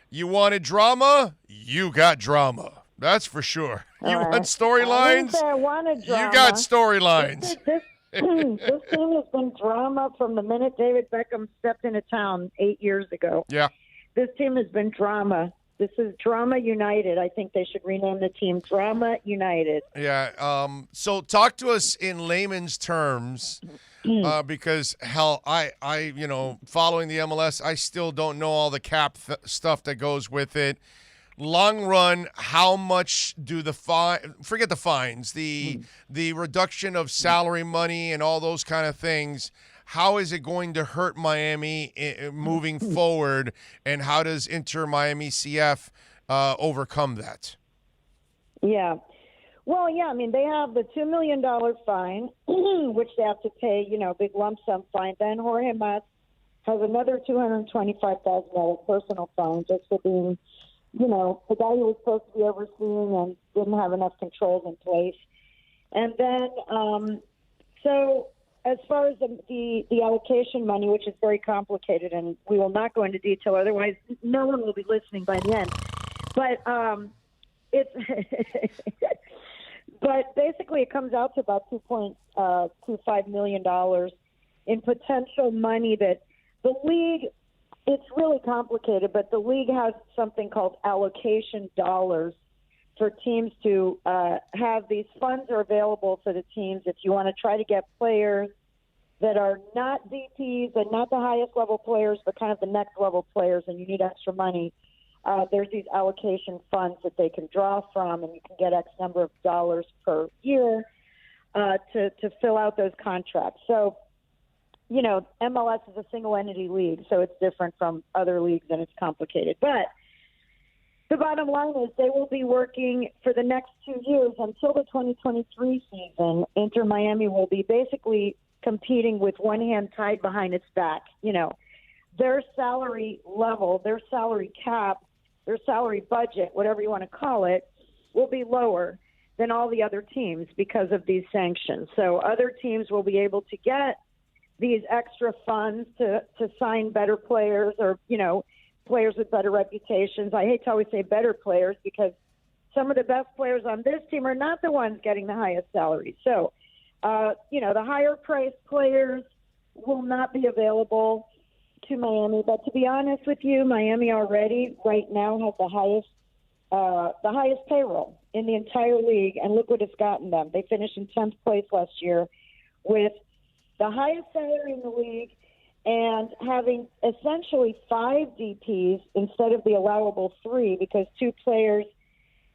you wanted drama? You got drama. That's for sure. You want storylines? I wanted drama. You got storylines. This team has been drama from the minute David Beckham stepped into town 8 years ago. Yeah. This team has been drama. This is Drama United. I think they should rename the team Drama United. Yeah. So talk to us in layman's terms, because hell, I following the MLS, I still don't know all the cap stuff that goes with it. Long run, how much do forget the fines, the reduction of salary money and all those kind of things. How is it going to hurt Miami moving forward, and how does Inter-Miami CF overcome that? Yeah. Well, yeah, I mean, they have the $2 million fine, which they have to pay, big lump sum fine. Then Jorge Mas has another $225,000 personal fine just for being, the guy who was supposed to be overseeing and didn't have enough controls in place. And then, as far as the allocation money, which is very complicated, and we will not go into detail, otherwise no one will be listening by the end. But but basically it comes out to about $2.25 million in potential money that the league It's really complicated, but the league has something called allocation dollars for teams to have. These funds are available for the teams if you want to try to get players that are not DPs and not the highest level players, but kind of the next level players, and you need extra money. There's these allocation funds that they can draw from, and you can get X number of dollars per year to fill out those contracts. So, you know, MLS is a single entity league, so it's different from other leagues and it's complicated. But the bottom line is they will be working for the next 2 years until the 2023 season. Inter Miami will be basically competing with one hand tied behind its back. You know, their salary level, their salary cap, their salary budget, whatever you want to call it, will be lower than all the other teams because of these sanctions. So other teams will be able to get these extra funds to sign better players, or, you know, players with better reputations. I hate to always say better players because some of the best players on this team are not the ones getting the highest salaries. So, you know, the higher priced players will not be available to Miami. But to be honest with you, Miami already right now has the highest payroll in the entire league. And look what it's gotten them. They finished in 10th place last year with the highest salary in the league, and having essentially 5 DPs instead of the allowable 3, because 2 players,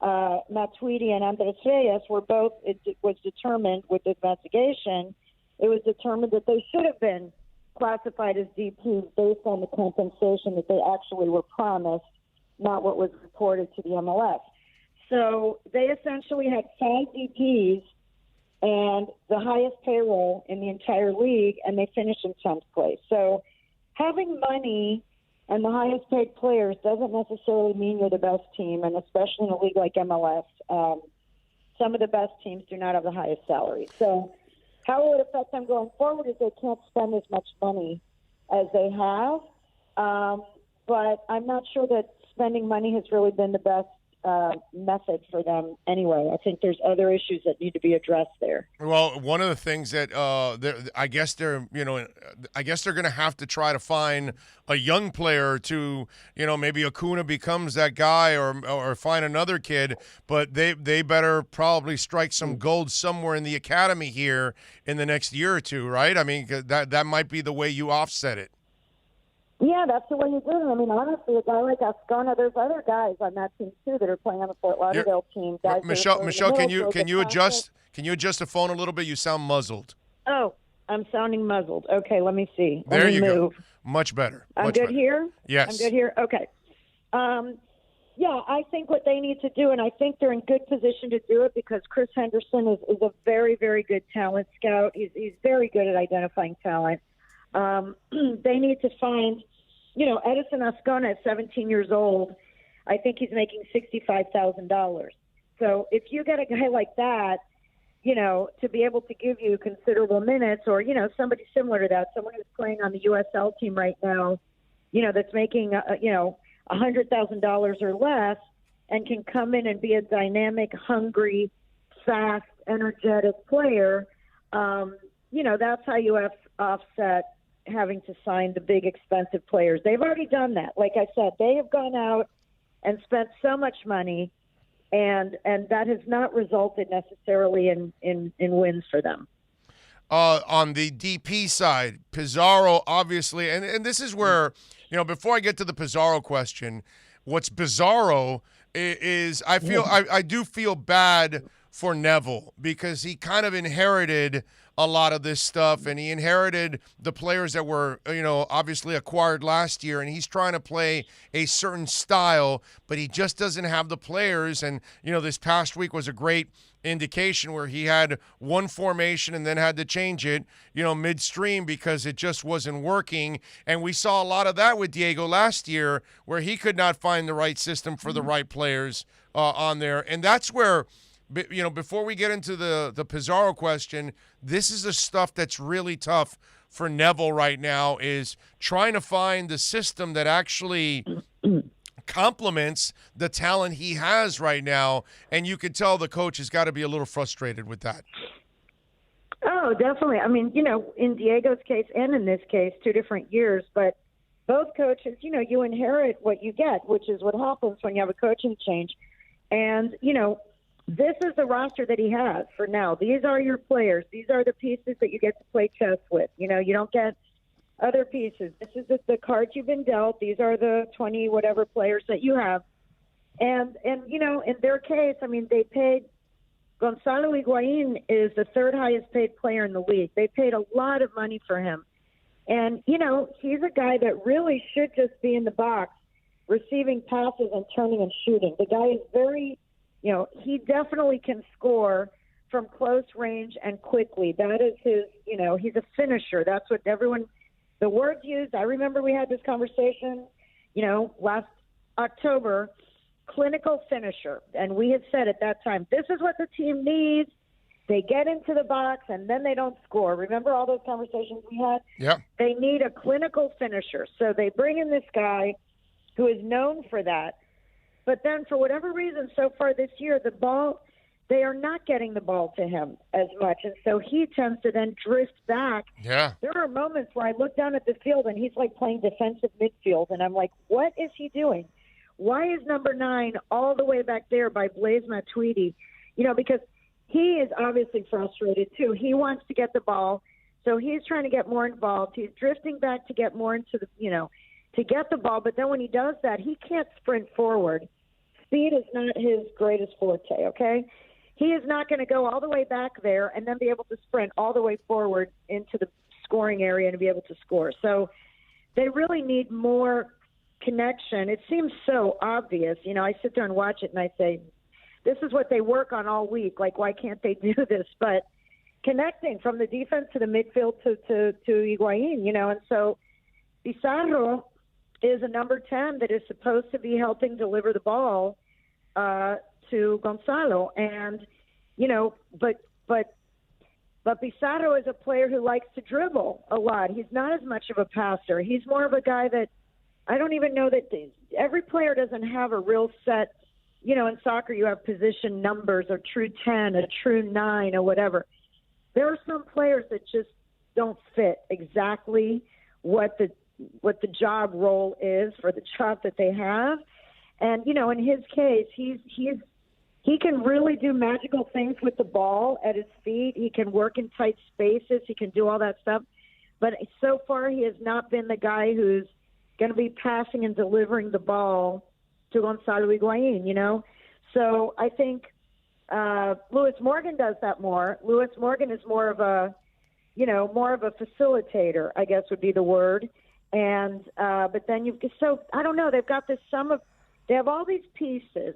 Matuidi and Andres Reyes, were both, it was determined with this investigation, it was determined that they should have been classified as DPs based on the compensation that they actually were promised, not what was reported to the MLS. So they essentially had 5 DPs and the highest payroll in the entire league, and they finished in 10th place. So having money and the highest paid players doesn't necessarily mean you're the best team, and especially in a league like MLS, some of the best teams do not have the highest salary. So how will it affect them going forward is they can't spend as much money as they have, but I'm not sure that spending money has really been the best method for them anyway. I think there's other issues that need to be addressed there. Well, one of the things that I guess they're going to have to try to find a young player to, you know, maybe Acuna becomes that guy, or find another kid, but they better probably strike some gold somewhere in the academy here in the next year or two, right? I mean, that might be the way you offset it. Yeah, that's the way you do it. I mean, honestly, a guy like Ascona, there's other guys on that team too that are playing on the Fort Lauderdale team. Guys Michelle, can you adjust the phone a little bit? You sound muzzled. Oh, I'm sounding muzzled. Okay, let me see. There you move. go. Much better. I'm good here? Yes. I'm good here? Okay. Yeah, I think what they need to do, and I think they're in good position to do it because Chris Henderson is a very, very good talent scout. He's very good at identifying talent. They need to find, you know, Edison Ascona at 17 years old, I think he's making $65,000. So if you get a guy like that, you know, to be able to give you considerable minutes, or, you know, somebody similar to that, someone who's playing on the USL team right now, you know, that's making, you know, $100,000 or less, and can come in and be a dynamic, hungry, fast, energetic player, you know, that's how you have offset having to sign the big expensive players. They've already done that. Like I said, they have gone out and spent so much money, and that has not resulted necessarily in wins for them. On the DP side, Pizarro obviously, and this is where, you know, before I get to the Pizarro question, what's Bizarro is I do feel bad for Neville because he kind of inherited a lot of this stuff, and he inherited the players that were, you know, obviously acquired last year, and he's trying to play a certain style, but he just doesn't have the players. And, you know, this past week was a great indication where he had one formation and then had to change it, you know, midstream because it just wasn't working. And we saw a lot of that with Diego last year where he could not find the right system for the right players on there. And that's where, you know, before we get into the Pizarro question, this is the stuff that's really tough for Neville right now, is trying to find the system that actually complements the talent he has right now. And you could tell the coach has got to be a little frustrated with that. Oh, definitely. I mean, you know, in Diego's case and in this case, 2 different years, but both coaches, you inherit what you get, which is what happens when you have a coaching change. And, this is the roster that he has for now. These are your players. These are the pieces that you get to play chess with. You don't get other pieces. This is the cards you've been dealt. These are the 20 whatever players that you have. And in their case, they paid Gonzalo Higuain is the third highest paid player in the league. They paid a lot of money for him. And, he's a guy that really should just be in the box receiving passes and turning and shooting. The guy is very, he definitely can score from close range and quickly. That is his, he's a finisher. That's what the words used. I remember we had this conversation, last October, clinical finisher. And we had said at that time, this is what the team needs. They get into the box and then they don't score. Remember all those conversations we had? Yeah. They need a clinical finisher. So they bring in this guy who is known for that. But then for whatever reason, so far this year, they are not getting the ball to him as much. And so he tends to then drift back. Yeah. There are moments where I look down at the field and he's like playing defensive midfield. And I'm like, what is he doing? Why is number 9 all the way back there by Blaise Matuidi? Because he is obviously frustrated too. He wants to get the ball. So he's trying to get more involved. He's drifting back to get more into the, to get the ball, but then when he does that, he can't sprint forward. Speed is not his greatest forte, okay? He is not going to go all the way back there and then be able to sprint all the way forward into the scoring area and be able to score. So they really need more connection. It seems so obvious. I sit there and watch it and I say, this is what they work on all week. Like, why can't they do this? But connecting from the defense to the midfield to Higuain, and so Pizarro is a number 10 that is supposed to be helping deliver the ball to Gonzalo. And, but Pizarro is a player who likes to dribble a lot. He's not as much of a passer. He's more of a guy that I don't even know that every player doesn't have a real set, in soccer you have position numbers, or true 10, a true 9, or whatever. There are some players that just don't fit exactly what the job role is for the job that they have. And, in his case, he can really do magical things with the ball at his feet. He can work in tight spaces. He can do all that stuff. But so far, he has not been the guy who's going to be passing and delivering the ball to Gonzalo Higuain, So I think Lewis Morgan does that more. Lewis Morgan is more of a facilitator, I guess would be the word. And but then I don't know, they've got they have all these pieces.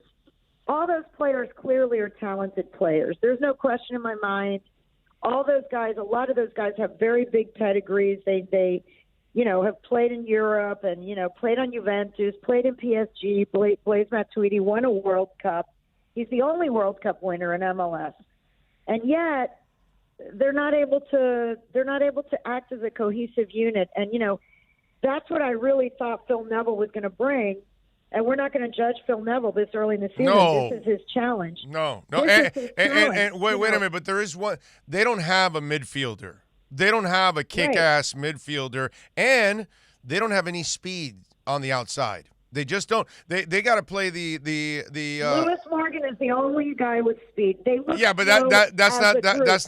All those players clearly are talented players. There's no question in my mind. All those guys, a lot of those guys have very big pedigrees. They have played in Europe and, played on Juventus, played in PSG. Blaise Matuidi won a World Cup. He's the only World Cup winner in MLS. And yet they're not able to act as a cohesive unit. And, that's what I really thought Phil Neville was going to bring. And we're not going to judge Phil Neville this early in the season. No. This is his challenge. No. This is his challenge, And wait a minute, but there is one. They don't have a midfielder. They don't have a kick-ass midfielder, and they don't have any speed on the outside. They just don't. They got to play the. Lewis Morgan is the only guy with speed. They look yeah, but slow that's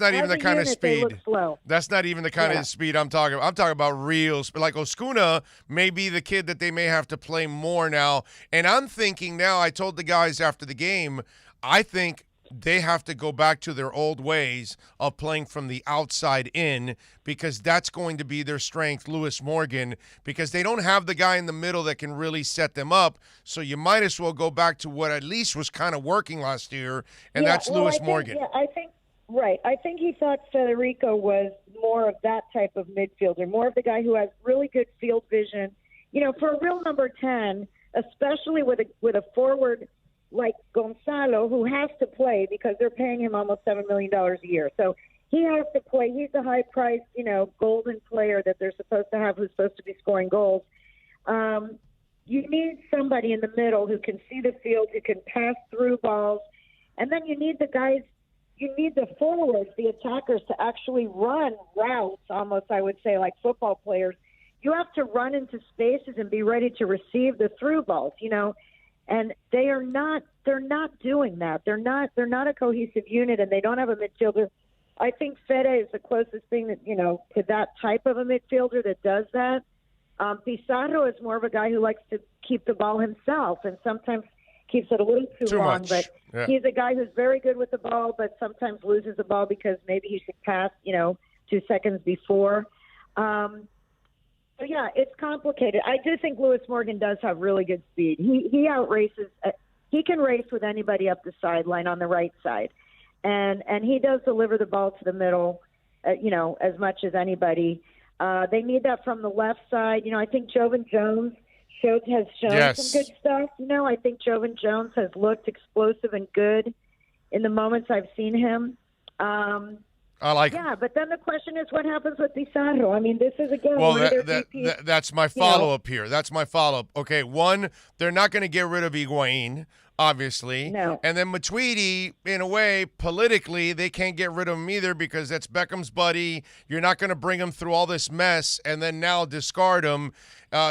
not even as the a kind of unit, they look speed. slow. That's not even the kind of speed I'm talking about. I'm talking about real speed. Like Oscuna may be the kid that they may have to play more now. And I'm thinking now. I told the guys after the game, I think they have to go back to their old ways of playing from the outside in, because that's going to be their strength, Lewis Morgan, because they don't have the guy in the middle that can really set them up. So you might as well go back to what at least was kind of working last year, and that's Lewis Morgan. Yeah, I think he thought Federico was more of that type of midfielder, more of the guy who has really good field vision. For a real number 10, especially with a forward like Gonzalo, who has to play because they're paying him almost $7 million a year. So he has to play. He's the high-priced, golden player that they're supposed to have, who's supposed to be scoring goals. You need somebody in the middle who can see the field, who can pass through balls. And then you need the forwards, the attackers, to actually run routes, almost, I would say, like football players, you have to run into spaces and be ready to receive the through balls, and they're not doing that. They're not a cohesive unit, and they don't have a midfielder. I think Fede is the closest thing that, to that type of a midfielder that does that. Pizarro is more of a guy who likes to keep the ball himself and sometimes keeps it a little too long. Much. But yeah. He's a guy who's very good with the ball, but sometimes loses the ball because maybe he should pass, 2 seconds before. So, yeah, it's complicated. I do think Lewis Morgan does have really good speed. He outraces. He can race with anybody up the sideline on the right side. And he does deliver the ball to the middle, as much as anybody. They need that from the left side. I think Jovan Jones has shown yes. some good stuff. I think Jovan Jones has looked explosive and good in the moments I've seen him. I like Yeah, but then the question is what happens with Pizarro? I mean, this is, again, well, one of their that's my follow-up here. That's my follow-up. Okay, one, they're not going to get rid of Higuain, obviously. No. And then Matuidi, in a way, politically, they can't get rid of him either because that's Beckham's buddy. You're not going to bring him through all this mess and then now discard him.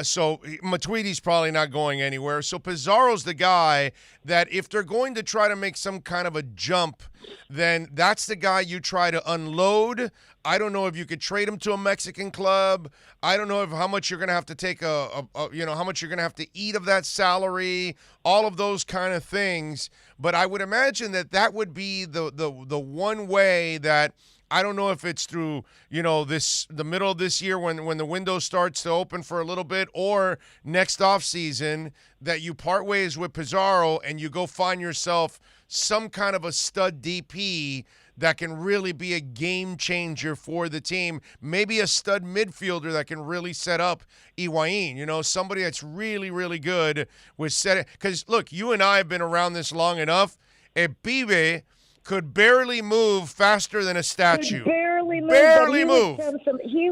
So Matuidi's probably not going anywhere. So Pizarro's the guy that if they're going to try to make some kind of a jump, then that's the guy you try to unload. I don't know if you could trade him to a Mexican club. I don't know how much you're going to have to take how much you're going to have to eat of that salary, all of those kind of things. But I would imagine that would be the one way that I don't know if it's through, the middle of this year when the window starts to open for a little bit or next offseason that you part ways with Pizarro and you go find yourself some kind of a stud DP that can really be a game changer for the team. Maybe a stud midfielder that can really set up Higuain, somebody that's really, really good with setting. Because, look, you and I have been around this long enough. A Pibe could barely move faster than a statue. Barely move. Barely move. He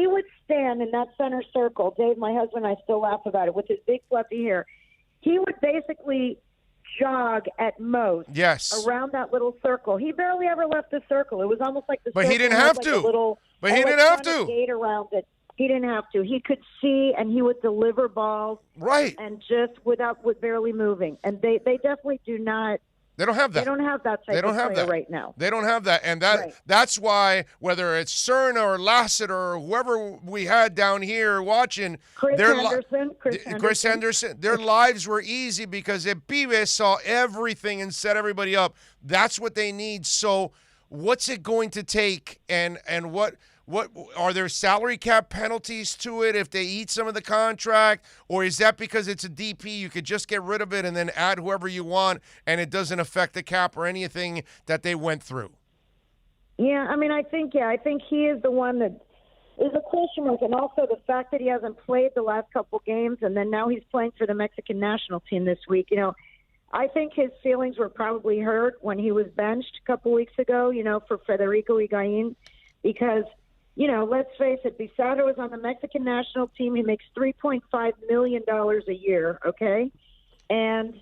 would stand in that center circle. Dave, my husband, and I still laugh about it, with his big fluffy hair. He would basically jog at most around that little circle. He barely ever left the circle. It was almost like the circle. But he didn't have like to. But he didn't have to. Gate around it. He didn't have to. He could see, and he would deliver balls. Right. And just with barely moving. And they definitely do not. They don't have that. They don't have that type of player right now. They don't have that. And that's why, whether it's Cerna or Lassiter or whoever we had down here watching, Chris Henderson, their lives were easy because Pibe saw everything and set everybody up. That's what they need. So what's it going to take, and what are there salary cap penalties to it if they eat some of the contract, or is that because it's a DP you could just get rid of it and then add whoever you want and it doesn't affect the cap or anything that they went through? Yeah, I think he is the one that is a question mark, and also the fact that he hasn't played the last couple games and then now he's playing for the Mexican national team this week. I think his feelings were probably hurt when he was benched a couple weeks ago, for Federico Higuain, because let's face it, Pizarro is on the Mexican national team. He makes $3.5 million a year, okay? And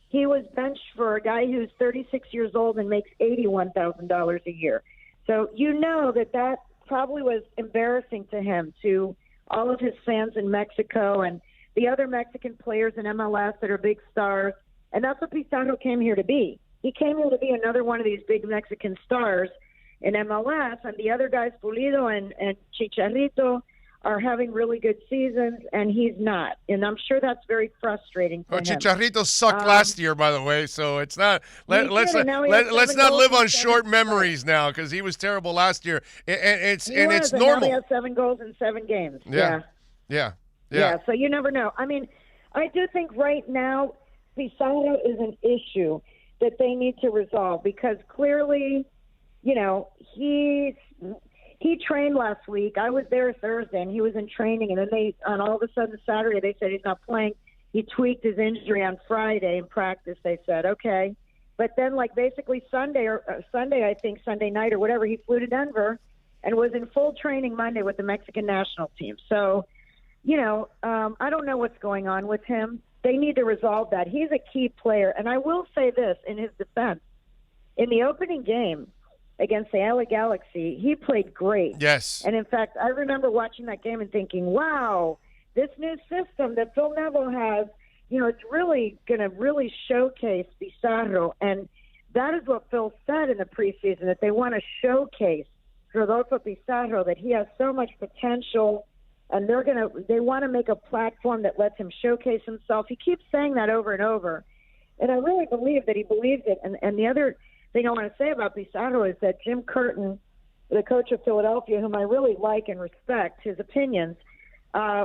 he was benched for a guy who's 36 years old and makes $81,000 a year. So that probably was embarrassing to him, to all of his fans in Mexico and the other Mexican players in MLS that are big stars. And that's what Pizarro came here to be. He came here to be another one of these big Mexican stars in MLS, and the other guys, Pulido and Chicharito, are having really good seasons, and he's not. And I'm sure that's very frustrating for him. Chicharito sucked last year, by the way, so it's not. Let's not live on short memories now, because he was terrible last year, it's normal. Now he has 7 goals in 7 games. Yeah. So you never know. I do think right now Pizarro is an issue that they need to resolve, because clearly, he trained last week. I was there Thursday, and he was in training. And then all of a sudden Saturday, they said he's not playing. He tweaked his injury on Friday in practice. They said, okay. But then, basically Sunday night or whatever, he flew to Denver and was in full training Monday with the Mexican national team. So, I don't know what's going on with him. They need to resolve that. He's a key player. And I will say this in his defense. In the opening game against the LA Galaxy, he played great. Yes. And in fact, I remember watching that game and thinking, wow, this new system that Phil Neville has, it's really going to really showcase Pizarro. And that is what Phil said in the preseason, that they want to showcase Rodolfo Pizarro, that he has so much potential, and they want to make a platform that lets him showcase himself. He keeps saying that over and over. And I really believe that he believes it. And the other thing I want to say about Pizarro is that Jim Curtin, the coach of Philadelphia, whom I really like and respect his opinions,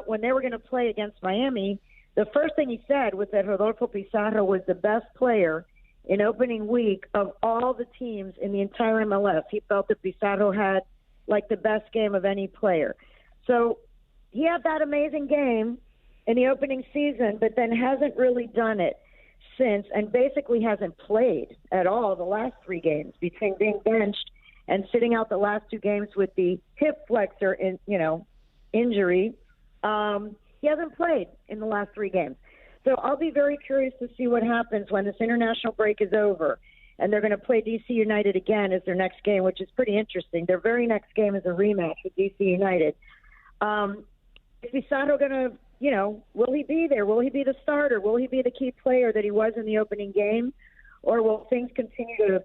when they were going to play against Miami, the first thing he said was that Rodolfo Pizarro was the best player in opening week of all the teams in the entire MLS. He felt that Pizarro had like the best game of any player. So he had that amazing game in the opening season, but then hasn't really done it since, and basically hasn't played at all the last 3 games, between being benched and sitting out the last 2 games with the hip flexor injury. He hasn't played in the last 3 games. So I'll be very curious to see what happens when this international break is over and they're going to play DC United again as their next game, which is pretty interesting. Their very next game is a rematch with DC United. Is Pizarro going to, will he be there? Will he be the starter? Will he be the key player that he was in the opening game? Or will things continue to,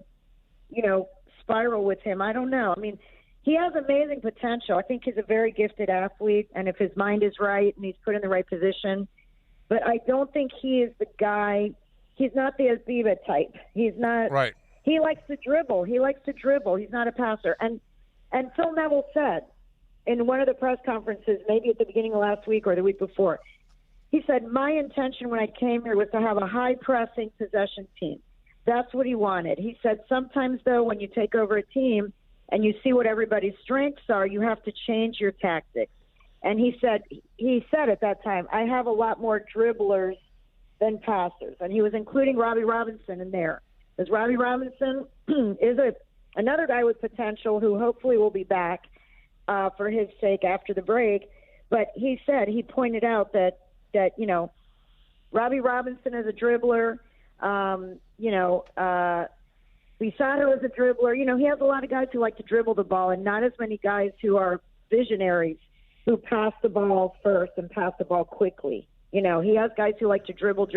spiral with him? I don't know. I mean, he has amazing potential. I think he's a very gifted athlete, and if his mind is right and he's put in the right position. But I don't think he is the guy. He's not the Aziba type. He's not. Right. He likes to dribble. He's not a passer. And Phil Neville said in one of the press conferences, maybe at the beginning of last week or the week before, he said, my intention when I came here was to have a high-pressing possession team. That's what he wanted. He said, sometimes, though, when you take over a team and you see what everybody's strengths are, you have to change your tactics. And he said at that time, I have a lot more dribblers than passers. And he was including Robbie Robinson in there. Because Robbie Robinson is another guy with potential who hopefully will be back for his sake after the break. But he pointed out that Robbie Robinson is a dribbler. Pizarro is a dribbler. He has a lot of guys who like to dribble the ball and not as many guys who are visionaries who pass the ball first and pass the ball quickly. He has guys who like to dribble.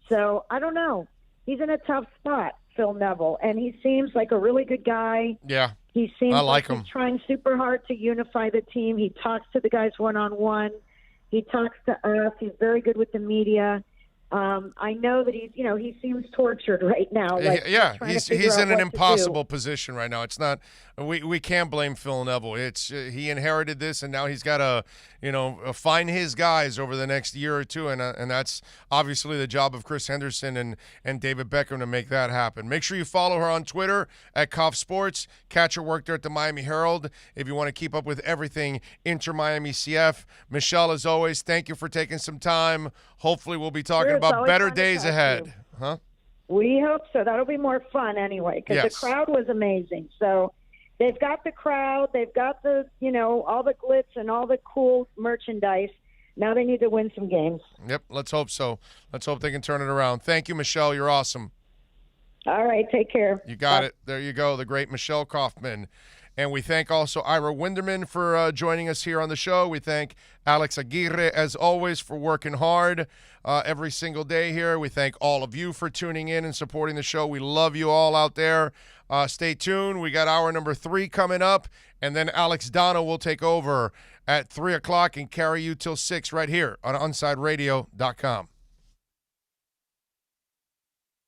So I don't know. He's in a tough spot, Phil Neville, and he seems like a really good guy. Yeah. He seems I like him. He's trying super hard to unify the team. He talks to the guys one-on-one. He talks to us. He's very good with the media. I know that he seems tortured right now. He's in an impossible position right now. It's not, we can't blame Phil Neville. It's he inherited this, and now he's got to, find his guys over the next year or two, and that's obviously the job of Chris Henderson and David Beckham to make that happen. Make sure you follow her on Twitter at Koff Sports. Catch her work there at the Miami Herald if you want to keep up with everything Inter Miami CF. Michelle, as always, thank you for taking some time. Hopefully, we'll be talking about better days ahead. Huh? We hope so. That'll be more fun anyway, because the crowd was amazing. So they've got the crowd. They've got the, all the glitz and all the cool merchandise. Now they need to win some games. Yep, let's hope so. Let's hope they can turn it around. Thank you, Michelle. You're awesome. All right, take care. You got it. There you go, the great Michelle Kaufman. And we thank also Ira Winderman for joining us here on the show. We thank Alex Aguirre, as always, for working hard every single day here. We thank all of you for tuning in and supporting the show. We love you all out there. Stay tuned. We got hour number 3 coming up, and then Alex Dono will take over at 3 o'clock and carry you till 6 right here on OnsideRadio.com.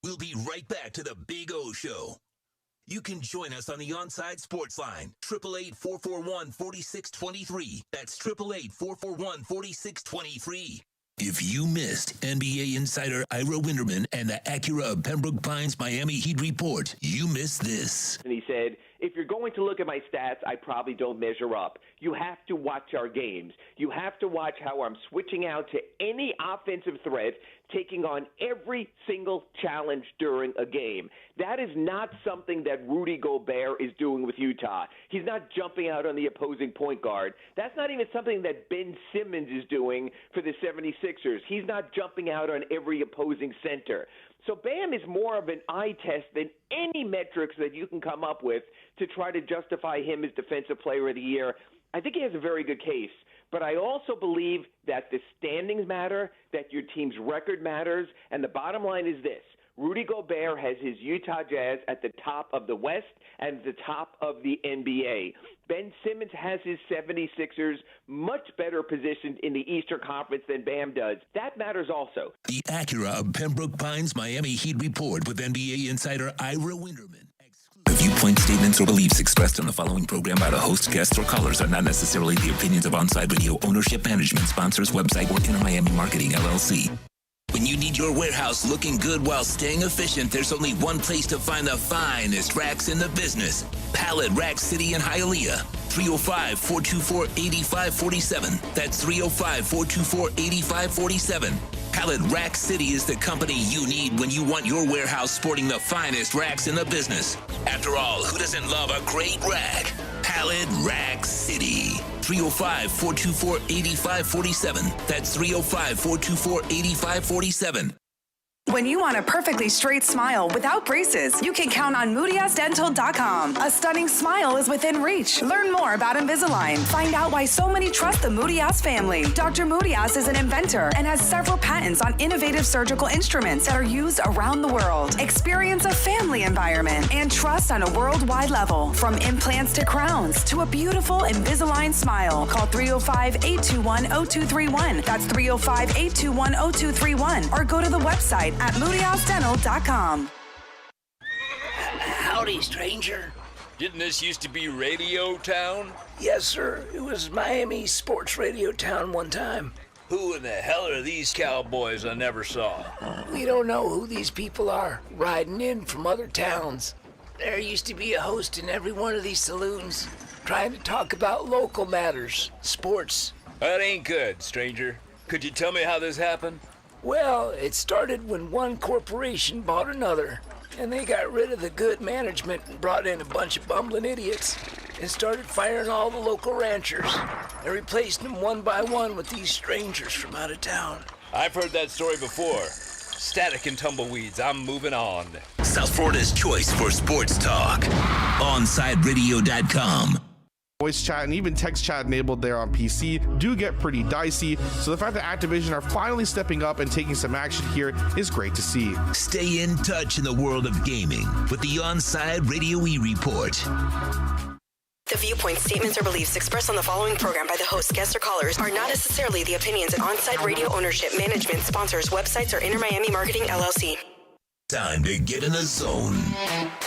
We'll be right back to the Big O Show. You can join us on the Onside Sports Line, 888-441-4623. That's 888-441-4623. If you missed NBA insider Ira Winderman and the Acura of Pembroke Pines Miami Heat report, you missed this. And he said, if you're going to look at my stats, I probably don't measure up. You have to watch our games. You have to watch how I'm switching out to any offensive threat, taking on every single challenge during a game. That is not something that Rudy Gobert is doing with Utah. He's not jumping out on the opposing point guard. That's not even something that Ben Simmons is doing for the 76ers. He's not jumping out on every opposing center. So Bam is more of an eye test than any metrics that you can come up with to try to justify him as Defensive Player of the Year. I think he has a very good case. But I also believe that the standings matter, that your team's record matters, and the bottom line is this. Rudy Gobert has his Utah Jazz at the top of the West and at the top of the NBA. Ben Simmons has his 76ers much better positioned in the Eastern Conference than Bam does. That matters also. The Acura of Pembroke Pines Miami Heat Report with NBA insider Ira Winderman. The viewpoint, statements, or beliefs expressed on the following program by the host, guests, or callers are not necessarily the opinions of Onside Radio ownership, management, sponsors, website, or Inter Miami Marketing, LLC. When you need your warehouse looking good while staying efficient, there's only one place to find the finest racks in the business. Pallet Rack City in Hialeah. 305-424-8547. That's 305-424-8547. Pallet Rack City is the company you need when you want your warehouse sporting the finest racks in the business. After all, who doesn't love a great rack? Pallet Rack City. 305-424-8547. That's 305-424-8547. When you want a perfectly straight smile without braces, you can count on MoodyAsDental.com. A stunning smile is within reach. Learn more about Invisalign. Find out why so many trust the Moody-Ass family. Dr. Moody-Ass is an inventor and has several patents on innovative surgical instruments that are used around the world. Experience a family environment and trust on a worldwide level. From implants to crowns to a beautiful Invisalign smile. Call 305-821-0231. That's 305-821-0231. Or go to the website at MoodyAsDental.com. Howdy, stranger. Didn't this used to be Radio Town? Yes, sir. It was Miami Sports Radio Town one time. Who in the hell are these cowboys I never saw? We don't know who these people are, riding in from other towns. There used to be a host in every one of these saloons, trying to talk about local matters, sports. That ain't good, stranger. Could you tell me how this happened? Well, it started when one corporation bought another, and they got rid of the good management and brought in a bunch of bumbling idiots and started firing all the local ranchers and replacing them one by one with these strangers from out of town. I've heard that story before. Static and tumbleweeds, I'm moving on. South Florida's choice for sports talk. OnsideRadio.com. Voice chat and even text chat enabled there on PC do get pretty dicey, so the fact that Activision are finally stepping up and taking some action here is great to see. Stay in touch in the world of gaming with the Onside Radio E-Report. The viewpoints, statements, or beliefs expressed on the following program by the host, guests, or callers are not necessarily the opinions of Onside Radio ownership, management, sponsors, websites, or Inter Miami Marketing, LLC. Time to get in the zone.